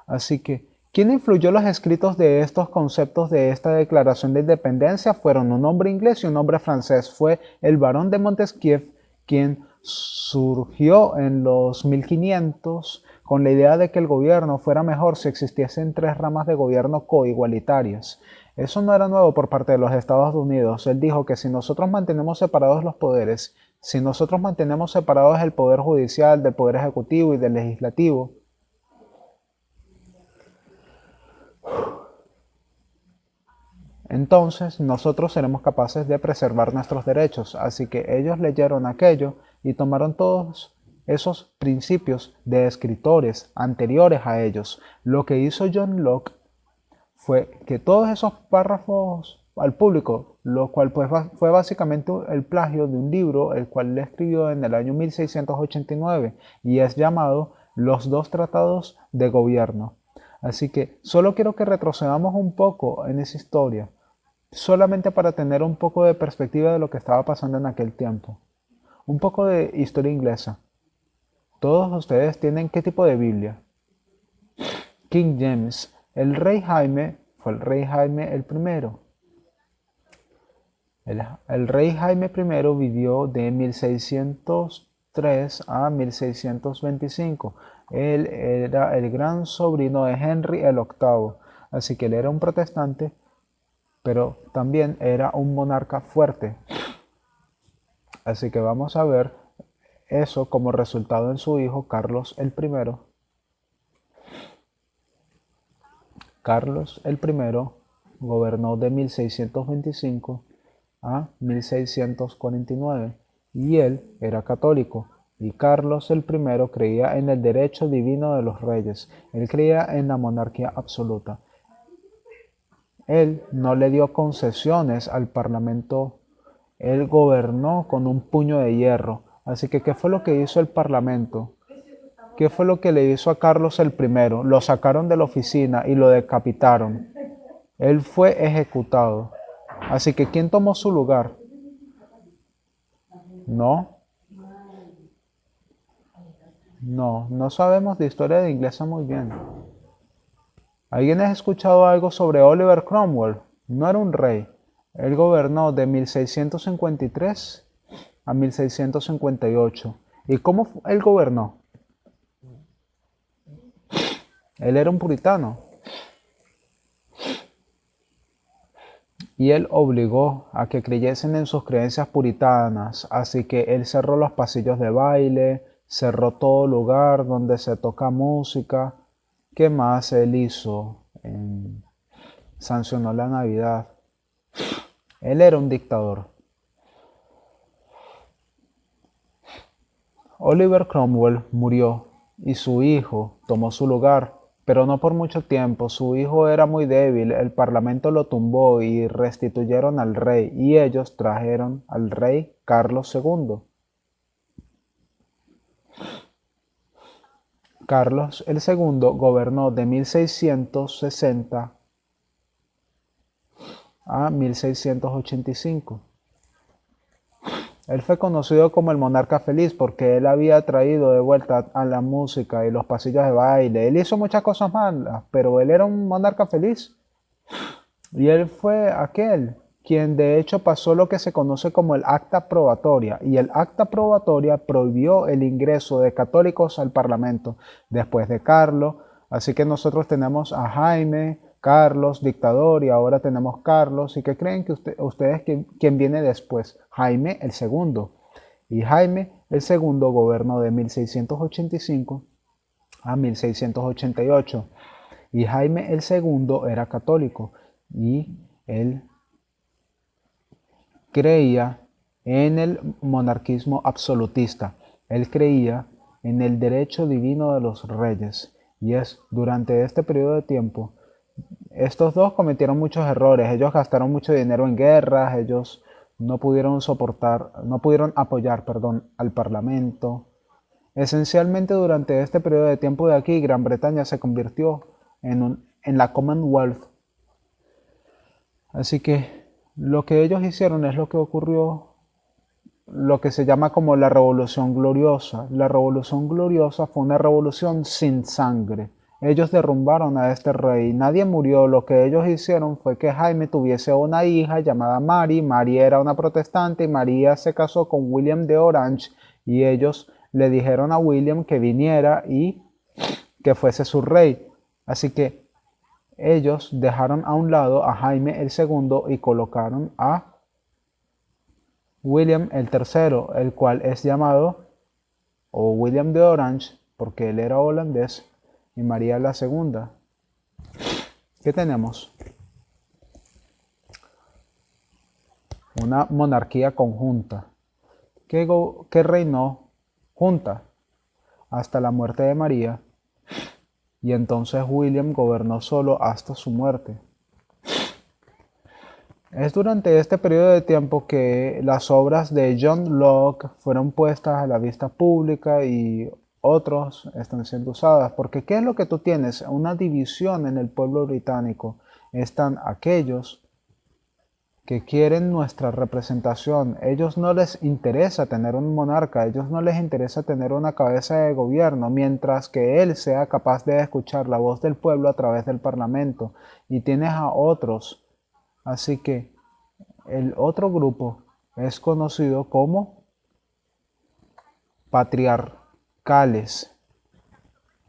Así que, ¿quién influyó los escritos de estos conceptos de esta declaración de independencia? Fueron un hombre inglés y un hombre francés. Fue el Barón de Montesquieu quien surgió en los 1500 con la idea de que el gobierno fuera mejor si existiesen tres ramas de gobierno coigualitarias. Eso no era nuevo por parte de los Estados Unidos. Él dijo que si nosotros mantenemos separados los poderes, si nosotros mantenemos separados el poder judicial del poder ejecutivo y del legislativo, entonces nosotros seremos capaces de preservar nuestros derechos. Así que ellos leyeron aquello y tomaron todos esos principios de escritores anteriores a ellos. Lo que hizo John Locke fue que todos esos párrafos al público, lo cual pues fue básicamente el plagio de un libro el cual le escribió en el año 1689 y es llamado Los dos tratados de gobierno. Así que solo quiero que retrocedamos un poco en esa historia, solamente para tener un poco de perspectiva de lo que estaba pasando en aquel tiempo. Un poco de historia inglesa. Todos ustedes tienen ¿qué tipo de Biblia? King James. El rey Jaime fue el rey Jaime el primero. El rey Jaime I vivió de 1603 a 1625. Él era el gran sobrino de Henry el VIII. Así que él era un protestante, pero también era un monarca fuerte. Así que vamos a ver eso como resultado en su hijo Carlos el I. Carlos el I gobernó de 1625 a 1649 y él era católico. Y Carlos el I creía en el derecho divino de los reyes. Él creía en la monarquía absoluta. Él no le dio concesiones al parlamento. Él gobernó con un puño de hierro. Así que, ¿qué fue lo que hizo el parlamento? ¿Qué fue lo que le hizo a Carlos el I? Lo sacaron de la oficina y lo decapitaron. Él fue ejecutado. Así que, ¿quién tomó su lugar? No sabemos de historia de inglesa muy bien. ¿Alguien ha escuchado algo sobre Oliver Cromwell? No era un rey. Él gobernó de 1653 a 1658. ¿Y cómo él gobernó? Él era un puritano. Y él obligó a que creyesen en sus creencias puritanas. Así que él cerró los pasillos de baile, cerró todo lugar donde se toca música. ¿Qué más él hizo? Sancionó la Navidad. Él era un dictador. Oliver Cromwell murió y su hijo tomó su lugar, pero no por mucho tiempo. Su hijo era muy débil, el parlamento lo tumbó y restituyeron al rey, y ellos trajeron al rey Carlos II. Carlos el II gobernó de 1660 a 1685. Él fue conocido como el monarca feliz porque él había traído de vuelta a la música y los pasillos de baile. Él hizo muchas cosas malas, pero él era un monarca feliz. Y él fue aquel quien de hecho pasó lo que se conoce como el acta probatoria. Y el acta probatoria prohibió el ingreso de católicos al parlamento después de Carlos. Así que nosotros tenemos a Jaime, Carlos, dictador, y ahora tenemos Carlos. ¿Y qué creen que ustedes quién viene después? Jaime el segundo. Y Jaime el segundo gobernó de 1685 a 1688. Y Jaime el segundo era católico y él creía en el monarquismo absolutista. Él creía en el derecho divino de los reyes. Y es durante este periodo de tiempo, estos dos cometieron muchos errores. Ellos gastaron mucho dinero en guerras, ellos no pudieron apoyar, al parlamento. Esencialmente durante este periodo de tiempo de aquí, Gran Bretaña se convirtió en la Commonwealth. Así que Lo que ellos hicieron es lo que ocurrió, lo que se llama como la Revolución Gloriosa. La Revolución Gloriosa fue una revolución sin sangre. Ellos derrumbaron a este rey, nadie murió. Lo que ellos hicieron fue que Jaime tuviese una hija llamada Mary. Mary era una protestante y María se casó con William de Orange y ellos le dijeron a William que viniera y que fuese su rey. Así que ellos dejaron a un lado a Jaime el segundo y colocaron a William el tercero, el cual es llamado o William de Orange, porque él era holandés, y María la segunda. ¿Qué tenemos? Una monarquía conjunta que reinó junta hasta la muerte de María, y entonces William gobernó solo hasta su muerte. Es durante este periodo de tiempo que las obras de John Locke fueron puestas a la vista pública y otros están siendo usadas. Porque ¿qué es lo que tú tienes? Una división en el pueblo británico. Están aquellos que quieren nuestra representación. Ellos no les interesa tener un monarca, ellos no les interesa tener una cabeza de gobierno, mientras que él sea capaz de escuchar la voz del pueblo a través del parlamento. Y tienes a otros. Así que el otro grupo es conocido como patriarcales,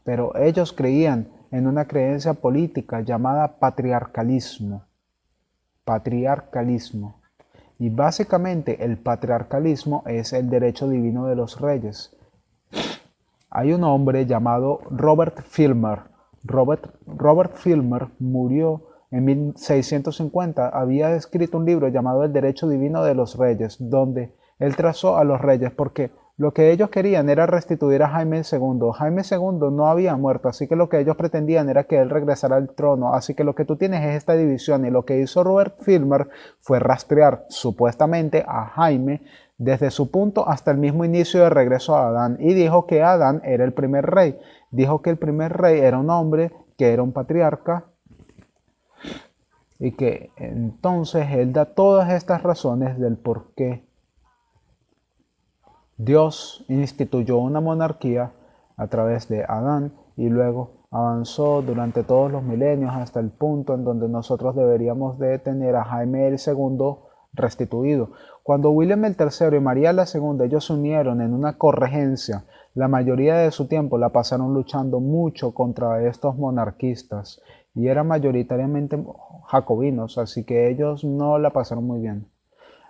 pero ellos creían en una creencia política llamada patriarcalismo. Patriarcalismo. Y básicamente el patriarcalismo es el derecho divino de los reyes. Hay un hombre llamado Robert Filmer. Robert Filmer murió en 1650. Había escrito un libro llamado El Derecho Divino de los Reyes, donde él trazó a los reyes, porque lo que ellos querían era restituir a Jaime II. Jaime II no había muerto, así que lo que ellos pretendían era que él regresara al trono. Así que lo que tú tienes es esta división, y lo que hizo Robert Filmer fue rastrear supuestamente a Jaime desde su punto hasta el mismo inicio de regreso a Adán, y dijo que Adán era el primer rey. Dijo que el primer rey era un hombre que era un patriarca, y que entonces él da todas estas razones del por qué Dios instituyó una monarquía a través de Adán y luego avanzó durante todos los milenios hasta el punto en donde nosotros deberíamos de tener a Jaime el segundo restituido. Cuando William el tercero y María la segunda ellos se unieron en una corregencia, la mayoría de su tiempo la pasaron luchando mucho contra estos monarquistas y eran mayoritariamente jacobinos, así que ellos no la pasaron muy bien.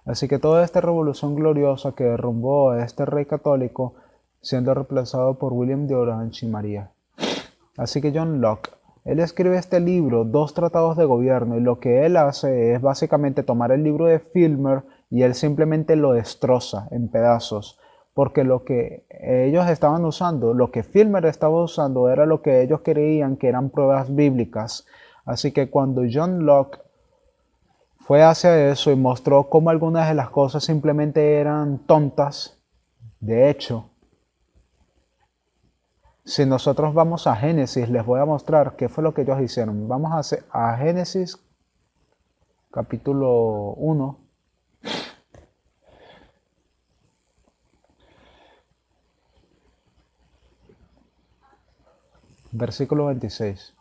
Así que toda esta revolución gloriosa que derrumbó a este rey católico, siendo reemplazado por William de Orange y María. Así que John Locke, él escribe este libro, dos tratados de gobierno, y lo que él hace es básicamente tomar el libro de Filmer y él simplemente lo destroza en pedazos, porque lo que ellos estaban usando, lo que Filmer estaba usando, era lo que ellos creían que eran pruebas bíblicas. Así que cuando John Locke fue hacia eso y mostró cómo algunas de las cosas simplemente eran tontas, de hecho, si nosotros vamos a Génesis, les voy a mostrar qué fue lo que ellos hicieron. Vamos a Génesis capítulo 1. Versículo 26.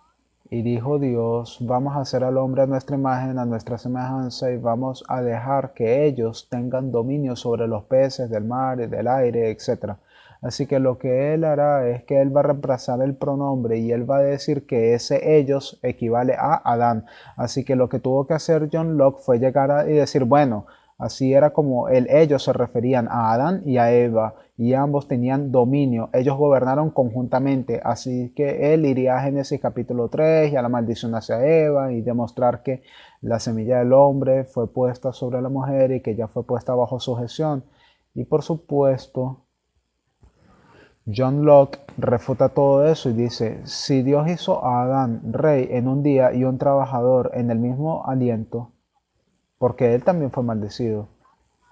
Y dijo Dios, vamos a hacer al hombre a nuestra imagen, a nuestra semejanza, y vamos a dejar que ellos tengan dominio sobre los peces del mar, del aire, etc. Así que lo que él hará es que él va a reemplazar el pronombre y él va a decir que ese ellos equivale a Adán. Así que lo que tuvo que hacer John Locke fue llegar y decir, bueno, así era como ellos se referían a Adán y a Eva, y ambos tenían dominio, ellos gobernaron conjuntamente, así que él iría a Génesis capítulo 3 y a la maldición hacia Eva y demostrar que la semilla del hombre fue puesta sobre la mujer y que ella fue puesta bajo sujeción. Y por supuesto, John Locke refuta todo eso y dice, si Dios hizo a Adán rey en un día y un trabajador en el mismo aliento, porque él también fue maldecido.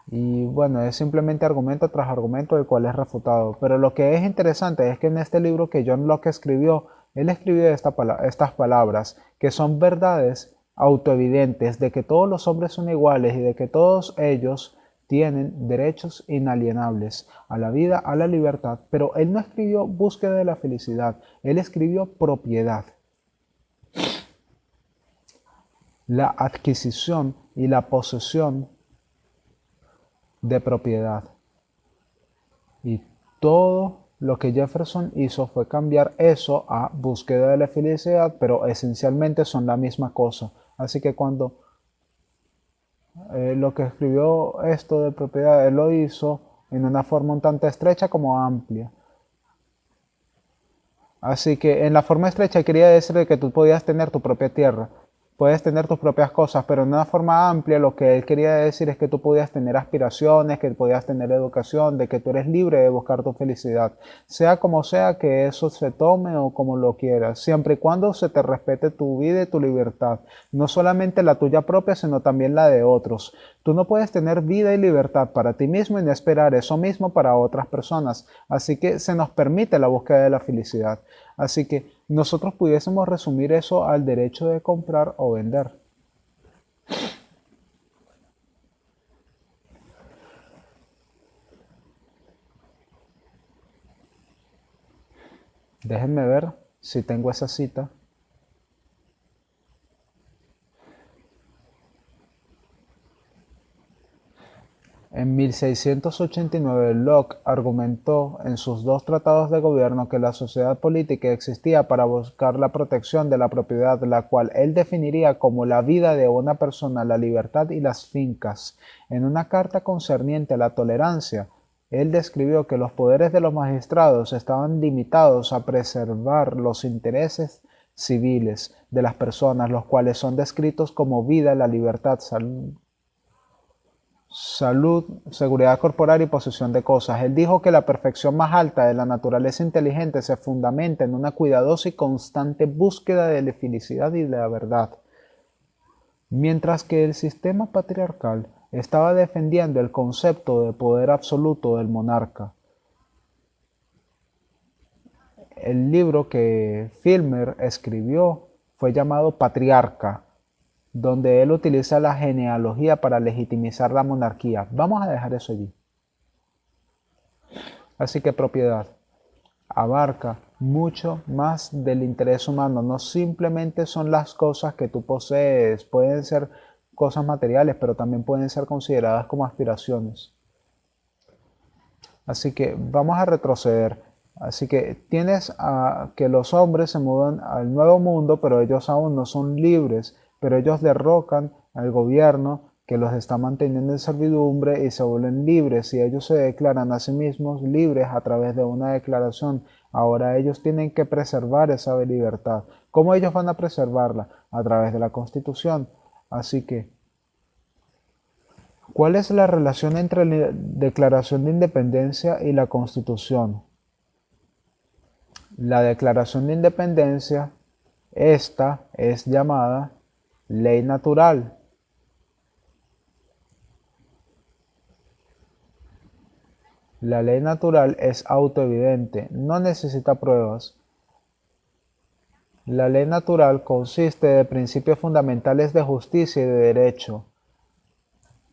Y bueno, es simplemente argumento tras argumento el cual es refutado. Pero lo que es interesante es que en este libro que John Locke escribió, él escribió estas palabras, que son verdades autoevidentes de que todos los hombres son iguales y de que todos ellos tienen derechos inalienables a la vida, a la libertad, pero él no escribió búsqueda de la felicidad, él escribió propiedad. La adquisición y la posesión de propiedad. Y todo lo que Jefferson hizo fue cambiar eso a búsqueda de la felicidad, pero esencialmente son la misma cosa. Así que cuando lo que escribió esto de propiedad, él lo hizo en una forma un tanto estrecha como amplia. Así que en la forma estrecha quería decir que tú podías tener tu propia tierra, puedes tener tus propias cosas, pero en una forma amplia lo que él quería decir es que tú podías tener aspiraciones, que podías tener educación, de que tú eres libre de buscar tu felicidad, sea como sea que eso se tome o como lo quieras, siempre y cuando se te respete tu vida y tu libertad, no solamente la tuya propia, sino también la de otros. Tú no puedes tener vida y libertad para ti mismo y no esperar eso mismo para otras personas, así que se nos permite la búsqueda de la felicidad. Así que nosotros pudiésemos resumir eso al derecho de comprar o vender. Déjenme ver si tengo esa cita. En 1689, Locke argumentó en sus dos tratados de gobierno que la sociedad política existía para buscar la protección de la propiedad, la cual él definiría como la vida de una persona, la libertad y las fincas. En una carta concerniente a la tolerancia, él describió que los poderes de los magistrados estaban limitados a preservar los intereses civiles de las personas, los cuales son descritos como vida, la libertad, salud, seguridad corporal y posesión de cosas. Él dijo que la perfección más alta de la naturaleza inteligente se fundamenta en una cuidadosa y constante búsqueda de la felicidad y de la verdad. Mientras que el sistema patriarcal estaba defendiendo el concepto de poder absoluto del monarca. El libro que Filmer escribió fue llamado Patriarca, donde él utiliza la genealogía para legitimizar la monarquía. Vamos a dejar eso allí. Así que propiedad abarca mucho más del interés humano. No simplemente son las cosas que tú posees, pueden ser cosas materiales, pero también pueden ser consideradas como aspiraciones. Así que vamos a retroceder. Así que tienes a que los hombres se mudan al nuevo mundo, pero ellos aún no son libres, pero ellos derrocan al gobierno que los está manteniendo en servidumbre y se vuelven libres y ellos se declaran a sí mismos libres a través de una declaración. Ahora ellos tienen que preservar esa libertad. ¿Cómo ellos van a preservarla? A través de la Constitución. Así que ¿cuál es la relación entre la Declaración de Independencia y la Constitución? La Declaración de Independencia, esta es llamada ley natural. La ley natural es autoevidente, no necesita pruebas. La ley natural consiste de principios fundamentales de justicia y de derecho.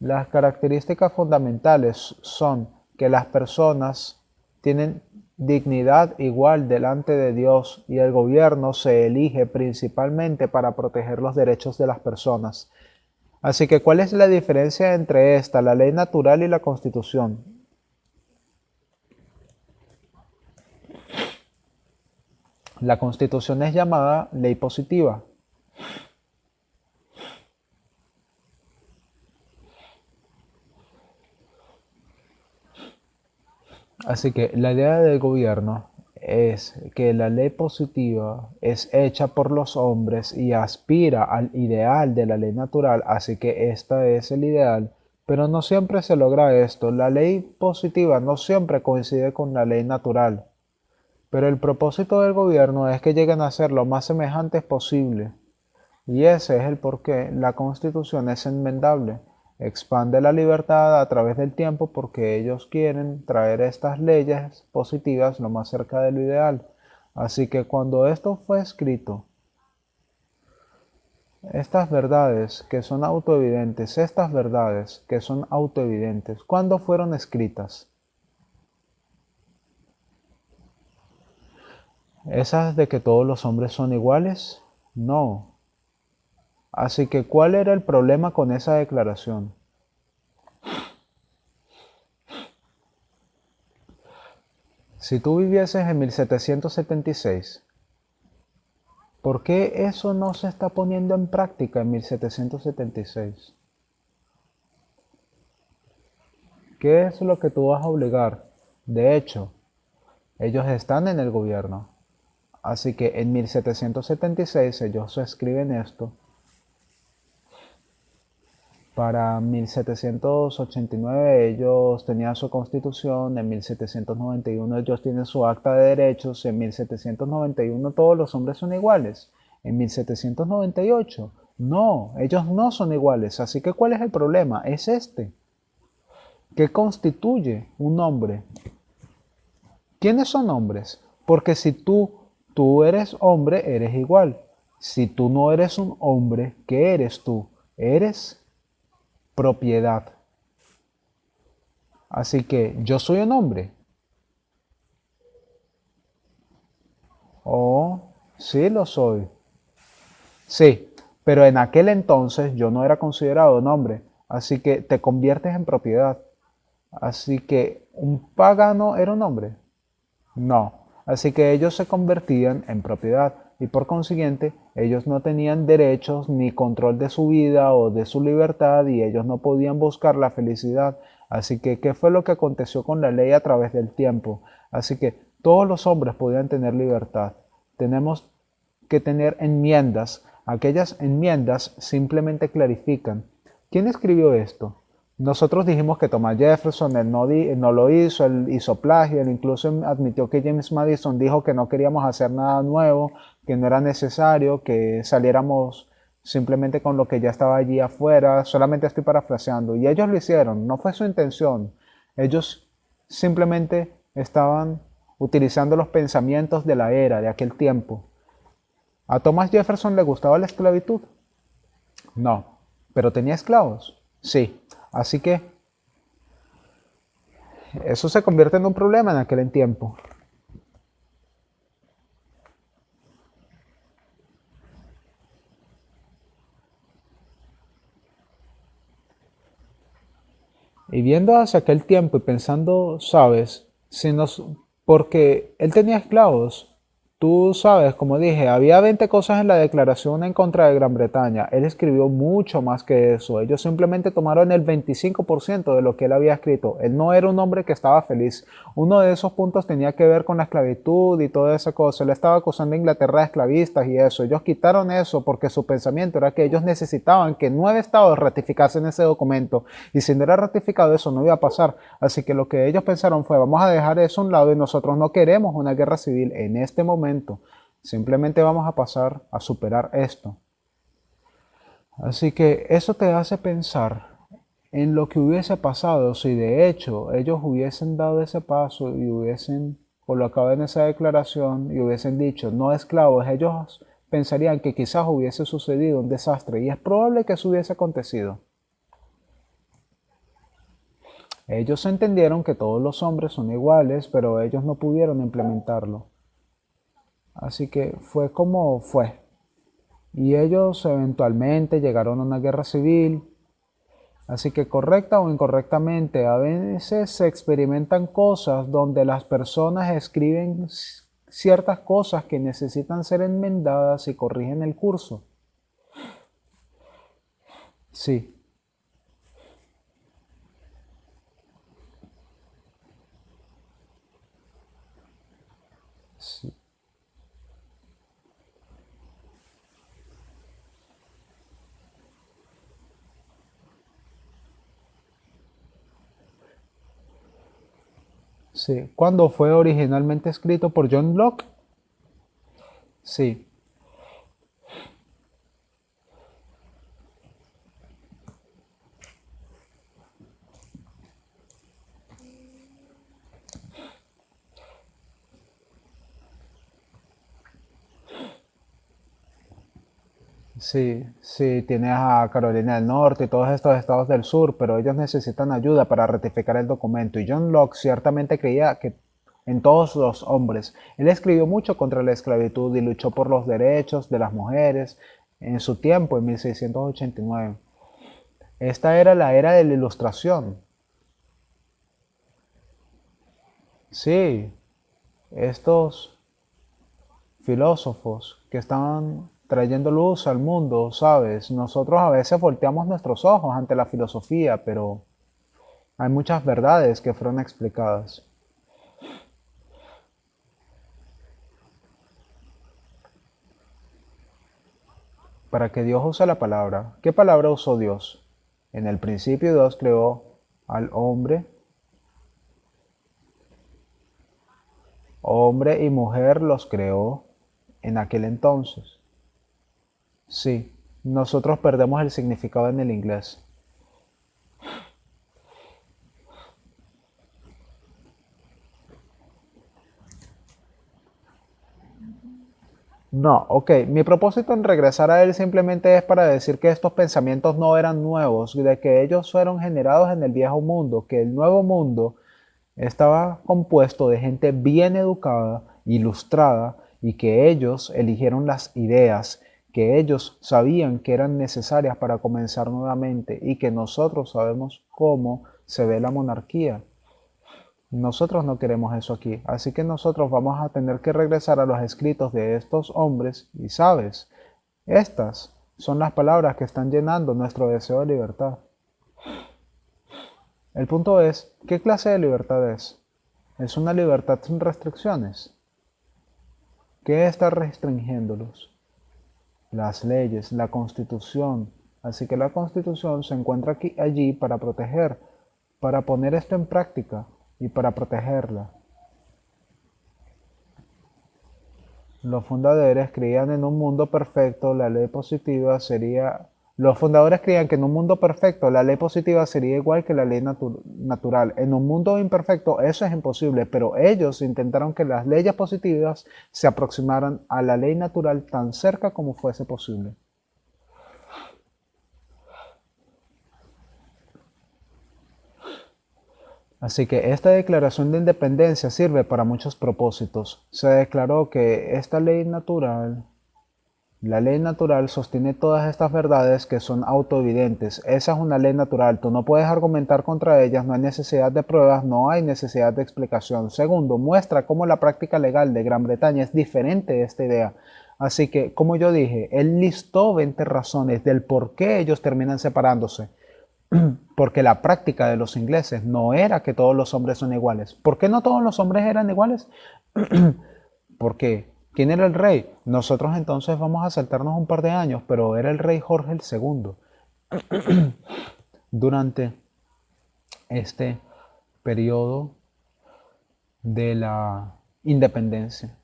Las características fundamentales son que las personas tienen dignidad igual delante de Dios y el gobierno se elige principalmente para proteger los derechos de las personas. Así que, ¿cuál es la diferencia entre esta, la ley natural y la Constitución? La Constitución es llamada ley positiva. Así que la idea del gobierno es que la ley positiva es hecha por los hombres y aspira al ideal de la ley natural, así que esta es el ideal, pero no siempre se logra esto. La ley positiva no siempre coincide con la ley natural, pero el propósito del gobierno es que lleguen a ser lo más semejantes posible. Y ese es el porqué la Constitución es enmendable. Expande la libertad a través del tiempo porque ellos quieren traer estas leyes positivas lo más cerca de lo ideal. Así que cuando esto fue escrito, Estas verdades que son autoevidentes, estas verdades que son autoevidentes, ¿cuándo fueron escritas? ¿Esas de que todos los hombres son iguales? No. Así que, ¿cuál era el problema con esa declaración? Si tú vivieses en 1776, ¿por qué eso no se está poniendo en práctica en 1776? ¿Qué es lo que tú vas a obligar? De hecho, ellos están en el gobierno. Así que en 1776 ellos escriben esto. Para 1789 ellos tenían su constitución, en 1791 ellos tienen su acta de derechos, en 1791 todos los hombres son iguales, en 1798 no, ellos no son iguales, así que ¿cuál es el problema? Es este. ¿Qué constituye un hombre? ¿Quiénes son hombres? Porque si tú eres hombre, eres igual. Si tú no eres un hombre, ¿qué eres tú? Eres propiedad. Así que yo soy un hombre. Oh, sí lo soy. Sí, pero en aquel entonces yo no era considerado un hombre. Así que te conviertes en propiedad. Así que un pagano era un hombre. No. Así que ellos se convertían en propiedad y por consiguiente ellos no tenían derechos ni control de su vida o de su libertad y ellos no podían buscar la felicidad. Así que, ¿qué fue lo que aconteció con la ley a través del tiempo? Así que todos los hombres podían tener libertad. Tenemos que tener enmiendas. Aquellas enmiendas simplemente clarifican. ¿Quién escribió esto? Nosotros dijimos que Thomas Jefferson, él no lo hizo, él hizo plagio, él incluso admitió que James Madison dijo que no queríamos hacer nada nuevo, que no era necesario, que saliéramos simplemente con lo que ya estaba allí afuera, solamente estoy parafraseando. Y ellos lo hicieron, no fue su intención. Ellos simplemente estaban utilizando los pensamientos de la era, de aquel tiempo. ¿A Thomas Jefferson le gustaba la esclavitud? No. ¿Pero tenía esclavos? Sí. Así que eso se convierte en un problema en aquel tiempo. Y viendo hacia aquel tiempo y pensando, sabes, si nos, porque él tenía esclavos, tú sabes, como dije, había 20 cosas en la declaración en contra de Gran Bretaña. Él escribió mucho más que eso. Ellos simplemente tomaron el 25% de lo que él había escrito. Él no era un hombre que estaba feliz. Uno de esos puntos tenía que ver con la esclavitud y toda esa cosa. Él estaba acusando a Inglaterra de esclavistas y eso. Ellos quitaron eso porque su pensamiento era que ellos necesitaban que 9 estados ratificasen ese documento. Y si no era ratificado, eso no iba a pasar. Así que lo que ellos pensaron fue, vamos a dejar eso a un lado y nosotros no queremos una guerra civil en este momento. Simplemente vamos a pasar a superar esto. Así que eso te hace pensar en lo que hubiese pasado si de hecho ellos hubiesen dado ese paso y hubiesen colocado en esa declaración y hubiesen dicho no esclavos. Ellos pensarían que quizás hubiese sucedido un desastre y es probable que eso hubiese acontecido. Ellos entendieron que todos los hombres son iguales, pero ellos no pudieron implementarlo. Así que fue como fue. Y ellos eventualmente llegaron a una guerra civil. Así que correcta o incorrectamente, a veces se experimentan cosas donde las personas escriben ciertas cosas que necesitan ser enmendadas y corrigen el curso. Sí, sí, sí. ¿Cuándo fue originalmente escrito por John Locke? Sí, Sí, sí, tienes a Carolina del Norte y todos estos estados del sur, pero ellos necesitan ayuda para ratificar el documento. Y John Locke ciertamente creía que en todos los hombres. Él escribió mucho contra la esclavitud y luchó por los derechos de las mujeres en su tiempo, en 1689. Esta era la era de la Ilustración. Sí, estos filósofos que estaban trayendo luz al mundo, ¿sabes? Nosotros a veces volteamos nuestros ojos ante la filosofía, pero hay muchas verdades que fueron explicadas. Para que Dios use la palabra. ¿Qué palabra usó Dios? En el principio Dios creó al hombre, hombre y mujer los creó en aquel entonces. Sí, nosotros perdemos el significado en el inglés. No, ok. Mi propósito en regresar a él simplemente es para decir que estos pensamientos no eran nuevos, de que ellos fueron generados en el viejo mundo, que el nuevo mundo estaba compuesto de gente bien educada, ilustrada, y que ellos eligieron las ideas que ellos sabían que eran necesarias para comenzar nuevamente y que nosotros sabemos cómo se ve la monarquía. Nosotros no queremos eso aquí, así que nosotros vamos a tener que regresar a los escritos de estos hombres y sabes, estas son las palabras que están llenando nuestro deseo de libertad. El punto es, ¿qué clase de libertad es? ¿Es una libertad sin restricciones? ¿Qué está restringiéndolos? Las leyes, la constitución. Así que la constitución se encuentra aquí, allí para proteger, para poner esto en práctica y para protegerla. Los fundadores creían en un mundo perfecto, la ley positiva sería... Los fundadores creían que en un mundo perfecto la ley positiva sería igual que la ley natural. En un mundo imperfecto eso es imposible, pero ellos intentaron que las leyes positivas se aproximaran a la ley natural tan cerca como fuese posible. Así que esta declaración de independencia sirve para muchos propósitos. Se declaró que esta ley natural, la ley natural sostiene todas estas verdades que son autoevidentes. Esa es una ley natural. Tú no puedes argumentar contra ellas, no hay necesidad de pruebas, no hay necesidad de explicación. Segundo, muestra cómo la práctica legal de Gran Bretaña es diferente de esta idea. Así que, como yo dije, él listó 20 razones del por qué ellos terminan separándose. Porque la práctica de los ingleses no era que todos los hombres son iguales. ¿Por qué no todos los hombres eran iguales? Porque, ¿quién era el rey? Nosotros entonces vamos a saltarnos un par de años, pero era el rey Jorge el segundo. Durante este periodo de la independencia.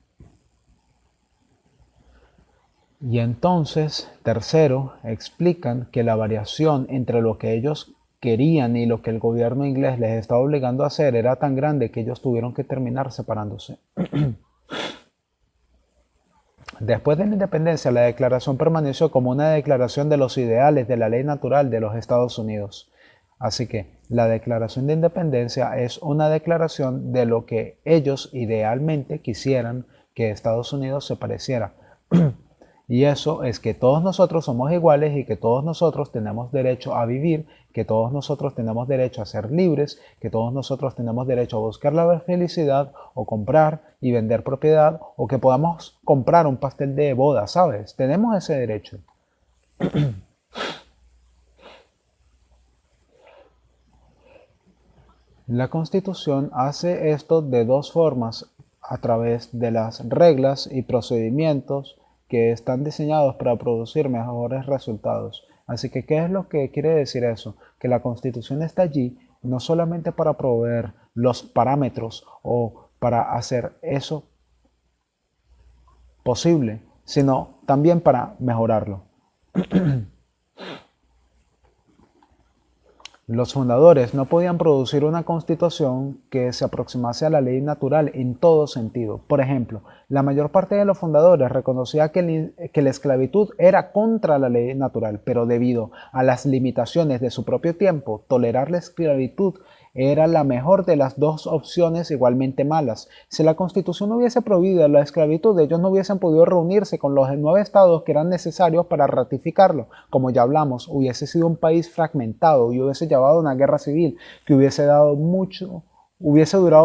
Y entonces, tercero, explican que la variación entre lo que ellos querían y lo que el gobierno inglés les estaba obligando a hacer era tan grande que ellos tuvieron que terminar separándose. Después de la independencia, la declaración permaneció como una declaración de los ideales de la ley natural de los Estados Unidos. Así que la declaración de independencia es una declaración de lo que ellos idealmente quisieran que Estados Unidos se pareciera. Y eso es que todos nosotros somos iguales y que todos nosotros tenemos derecho a vivir, que todos nosotros tenemos derecho a ser libres, que todos nosotros tenemos derecho a buscar la felicidad o comprar y vender propiedad o que podamos comprar un pastel de boda, ¿sabes? Tenemos ese derecho. La Constitución hace esto de dos formas, a través de las reglas y procedimientos que están diseñados para producir mejores resultados. Así que, ¿qué es lo que quiere decir eso? Que la Constitución está allí no solamente para proveer los parámetros o para hacer eso posible, sino también para mejorarlo. Los fundadores no podían producir una constitución que se aproximase a la ley natural en todo sentido. Por ejemplo, la mayor parte de los fundadores reconocía que la esclavitud era contra la ley natural, pero debido a las limitaciones de su propio tiempo, tolerar la esclavitud era la mejor de las dos opciones igualmente malas. Si la Constitución hubiese prohibido la esclavitud, ellos no hubiesen podido reunirse con los 9 estados que eran necesarios para ratificarlo. Como ya hablamos, hubiese sido un país fragmentado y hubiese llevado a una guerra civil que hubiese durado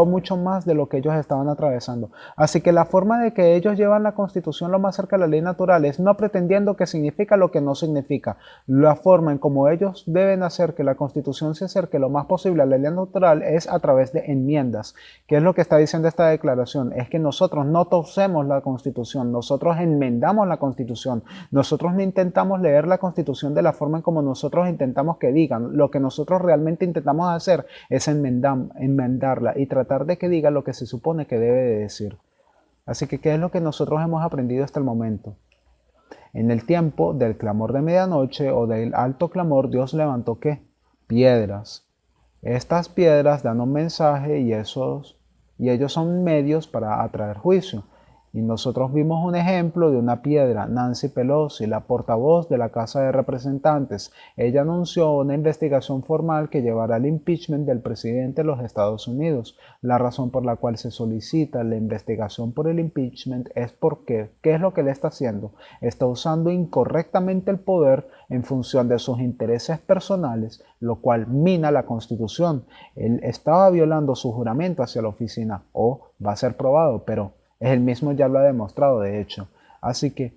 mucho más de lo que ellos estaban atravesando. Así que la forma de que ellos llevan la Constitución lo más cerca de la ley natural es no pretendiendo que significa lo que no significa. La forma en como ellos deben hacer que la Constitución se acerque lo más posible a la ley natural es a través de enmiendas. ¿Qué es lo que está diciendo esta declaración? Es que nosotros no torcemos la Constitución, nosotros enmendamos la Constitución. Nosotros no intentamos leer la Constitución de la forma en como nosotros intentamos que digan. Lo que nosotros realmente intentamos hacer es enmendarla y tratar de que diga lo que se supone que debe de decir. Así que, ¿qué es lo que nosotros hemos aprendido hasta el momento? En el tiempo del clamor de medianoche o del alto clamor, Dios levantó ¿qué? Piedras. Estas piedras dan un mensaje y ellos son medios para atraer juicio. Y nosotros vimos un ejemplo de una piedra, Nancy Pelosi, la portavoz de la Casa de Representantes. Ella anunció una investigación formal que llevará al impeachment del presidente de los Estados Unidos. La razón por la cual se solicita la investigación por el impeachment es porque, ¿qué es lo que él está haciendo? Está usando incorrectamente el poder en función de sus intereses personales, lo cual mina la Constitución. Él estaba violando su juramento hacia la oficina, o va a ser probado, pero él mismo ya lo ha demostrado, de hecho. Así que,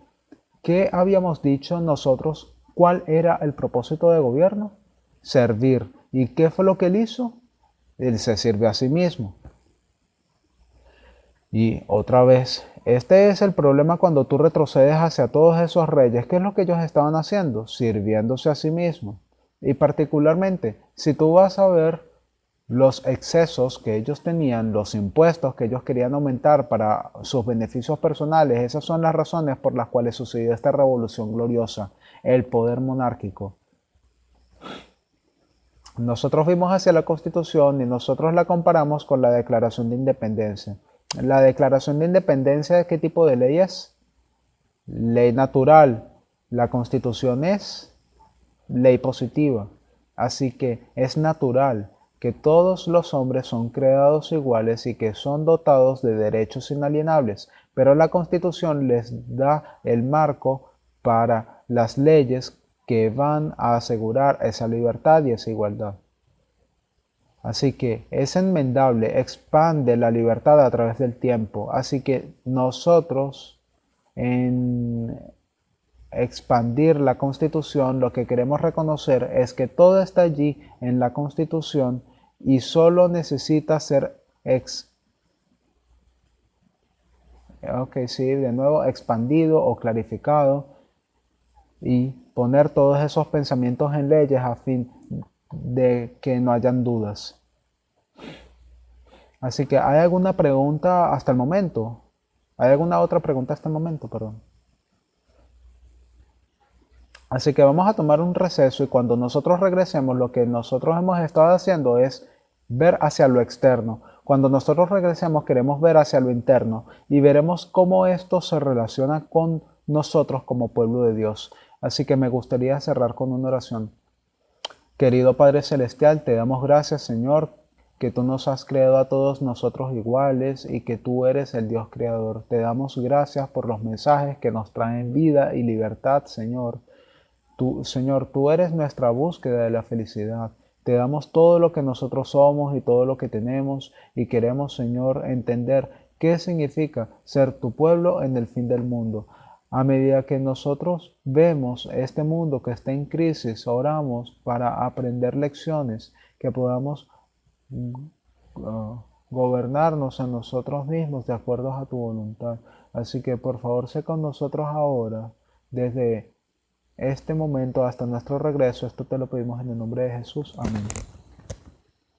¿qué habíamos dicho nosotros? ¿Cuál era el propósito de gobierno? Servir. ¿Y qué fue lo que él hizo? Él se sirve a sí mismo. Y otra vez, este es el problema cuando tú retrocedes hacia todos esos reyes. ¿Qué es lo que ellos estaban haciendo? Sirviéndose a sí mismos. Y particularmente, si tú vas a ver los excesos que ellos tenían, los impuestos que ellos querían aumentar para sus beneficios personales, esas son las razones por las cuales sucedió esta revolución gloriosa, el poder monárquico. Nosotros vimos hacia la Constitución y nosotros la comparamos con la Declaración de Independencia. La Declaración de Independencia, ¿de qué tipo de ley es? Ley natural. La Constitución es ley positiva. Así que es natural que todos los hombres son creados iguales y que son dotados de derechos inalienables, pero la Constitución les da el marco para las leyes que van a asegurar esa libertad y esa igualdad. Así que es enmendable, expande la libertad a través del tiempo. Así que nosotros en expandir la Constitución, lo que queremos reconocer es que todo está allí en la Constitución y solo necesita ser de nuevo expandido o clarificado y poner todos esos pensamientos en leyes a fin de que no hayan dudas. Así que, ¿hay alguna pregunta hasta el momento? ¿Hay alguna otra pregunta hasta el momento? Perdón. Así que vamos a tomar un receso y cuando nosotros regresemos, lo que nosotros hemos estado haciendo es ver hacia lo externo. Cuando nosotros regresemos, queremos ver hacia lo interno y veremos cómo esto se relaciona con nosotros como pueblo de Dios. Así que me gustaría cerrar con una oración. Querido Padre Celestial, te damos gracias, Señor, que tú nos has creado a todos nosotros iguales y que tú eres el Dios creador. Te damos gracias por los mensajes que nos traen vida y libertad, Señor. Señor, tú eres nuestra búsqueda de la felicidad. Te damos todo lo que nosotros somos y todo lo que tenemos y queremos, Señor, entender qué significa ser tu pueblo en el fin del mundo. A medida que nosotros vemos este mundo que está en crisis, oramos para aprender lecciones, que podamos gobernarnos a nosotros mismos de acuerdo a tu voluntad. Así que por favor sé con nosotros ahora, desde este momento hasta nuestro regreso. Esto te lo pedimos en el nombre de Jesús. Amén.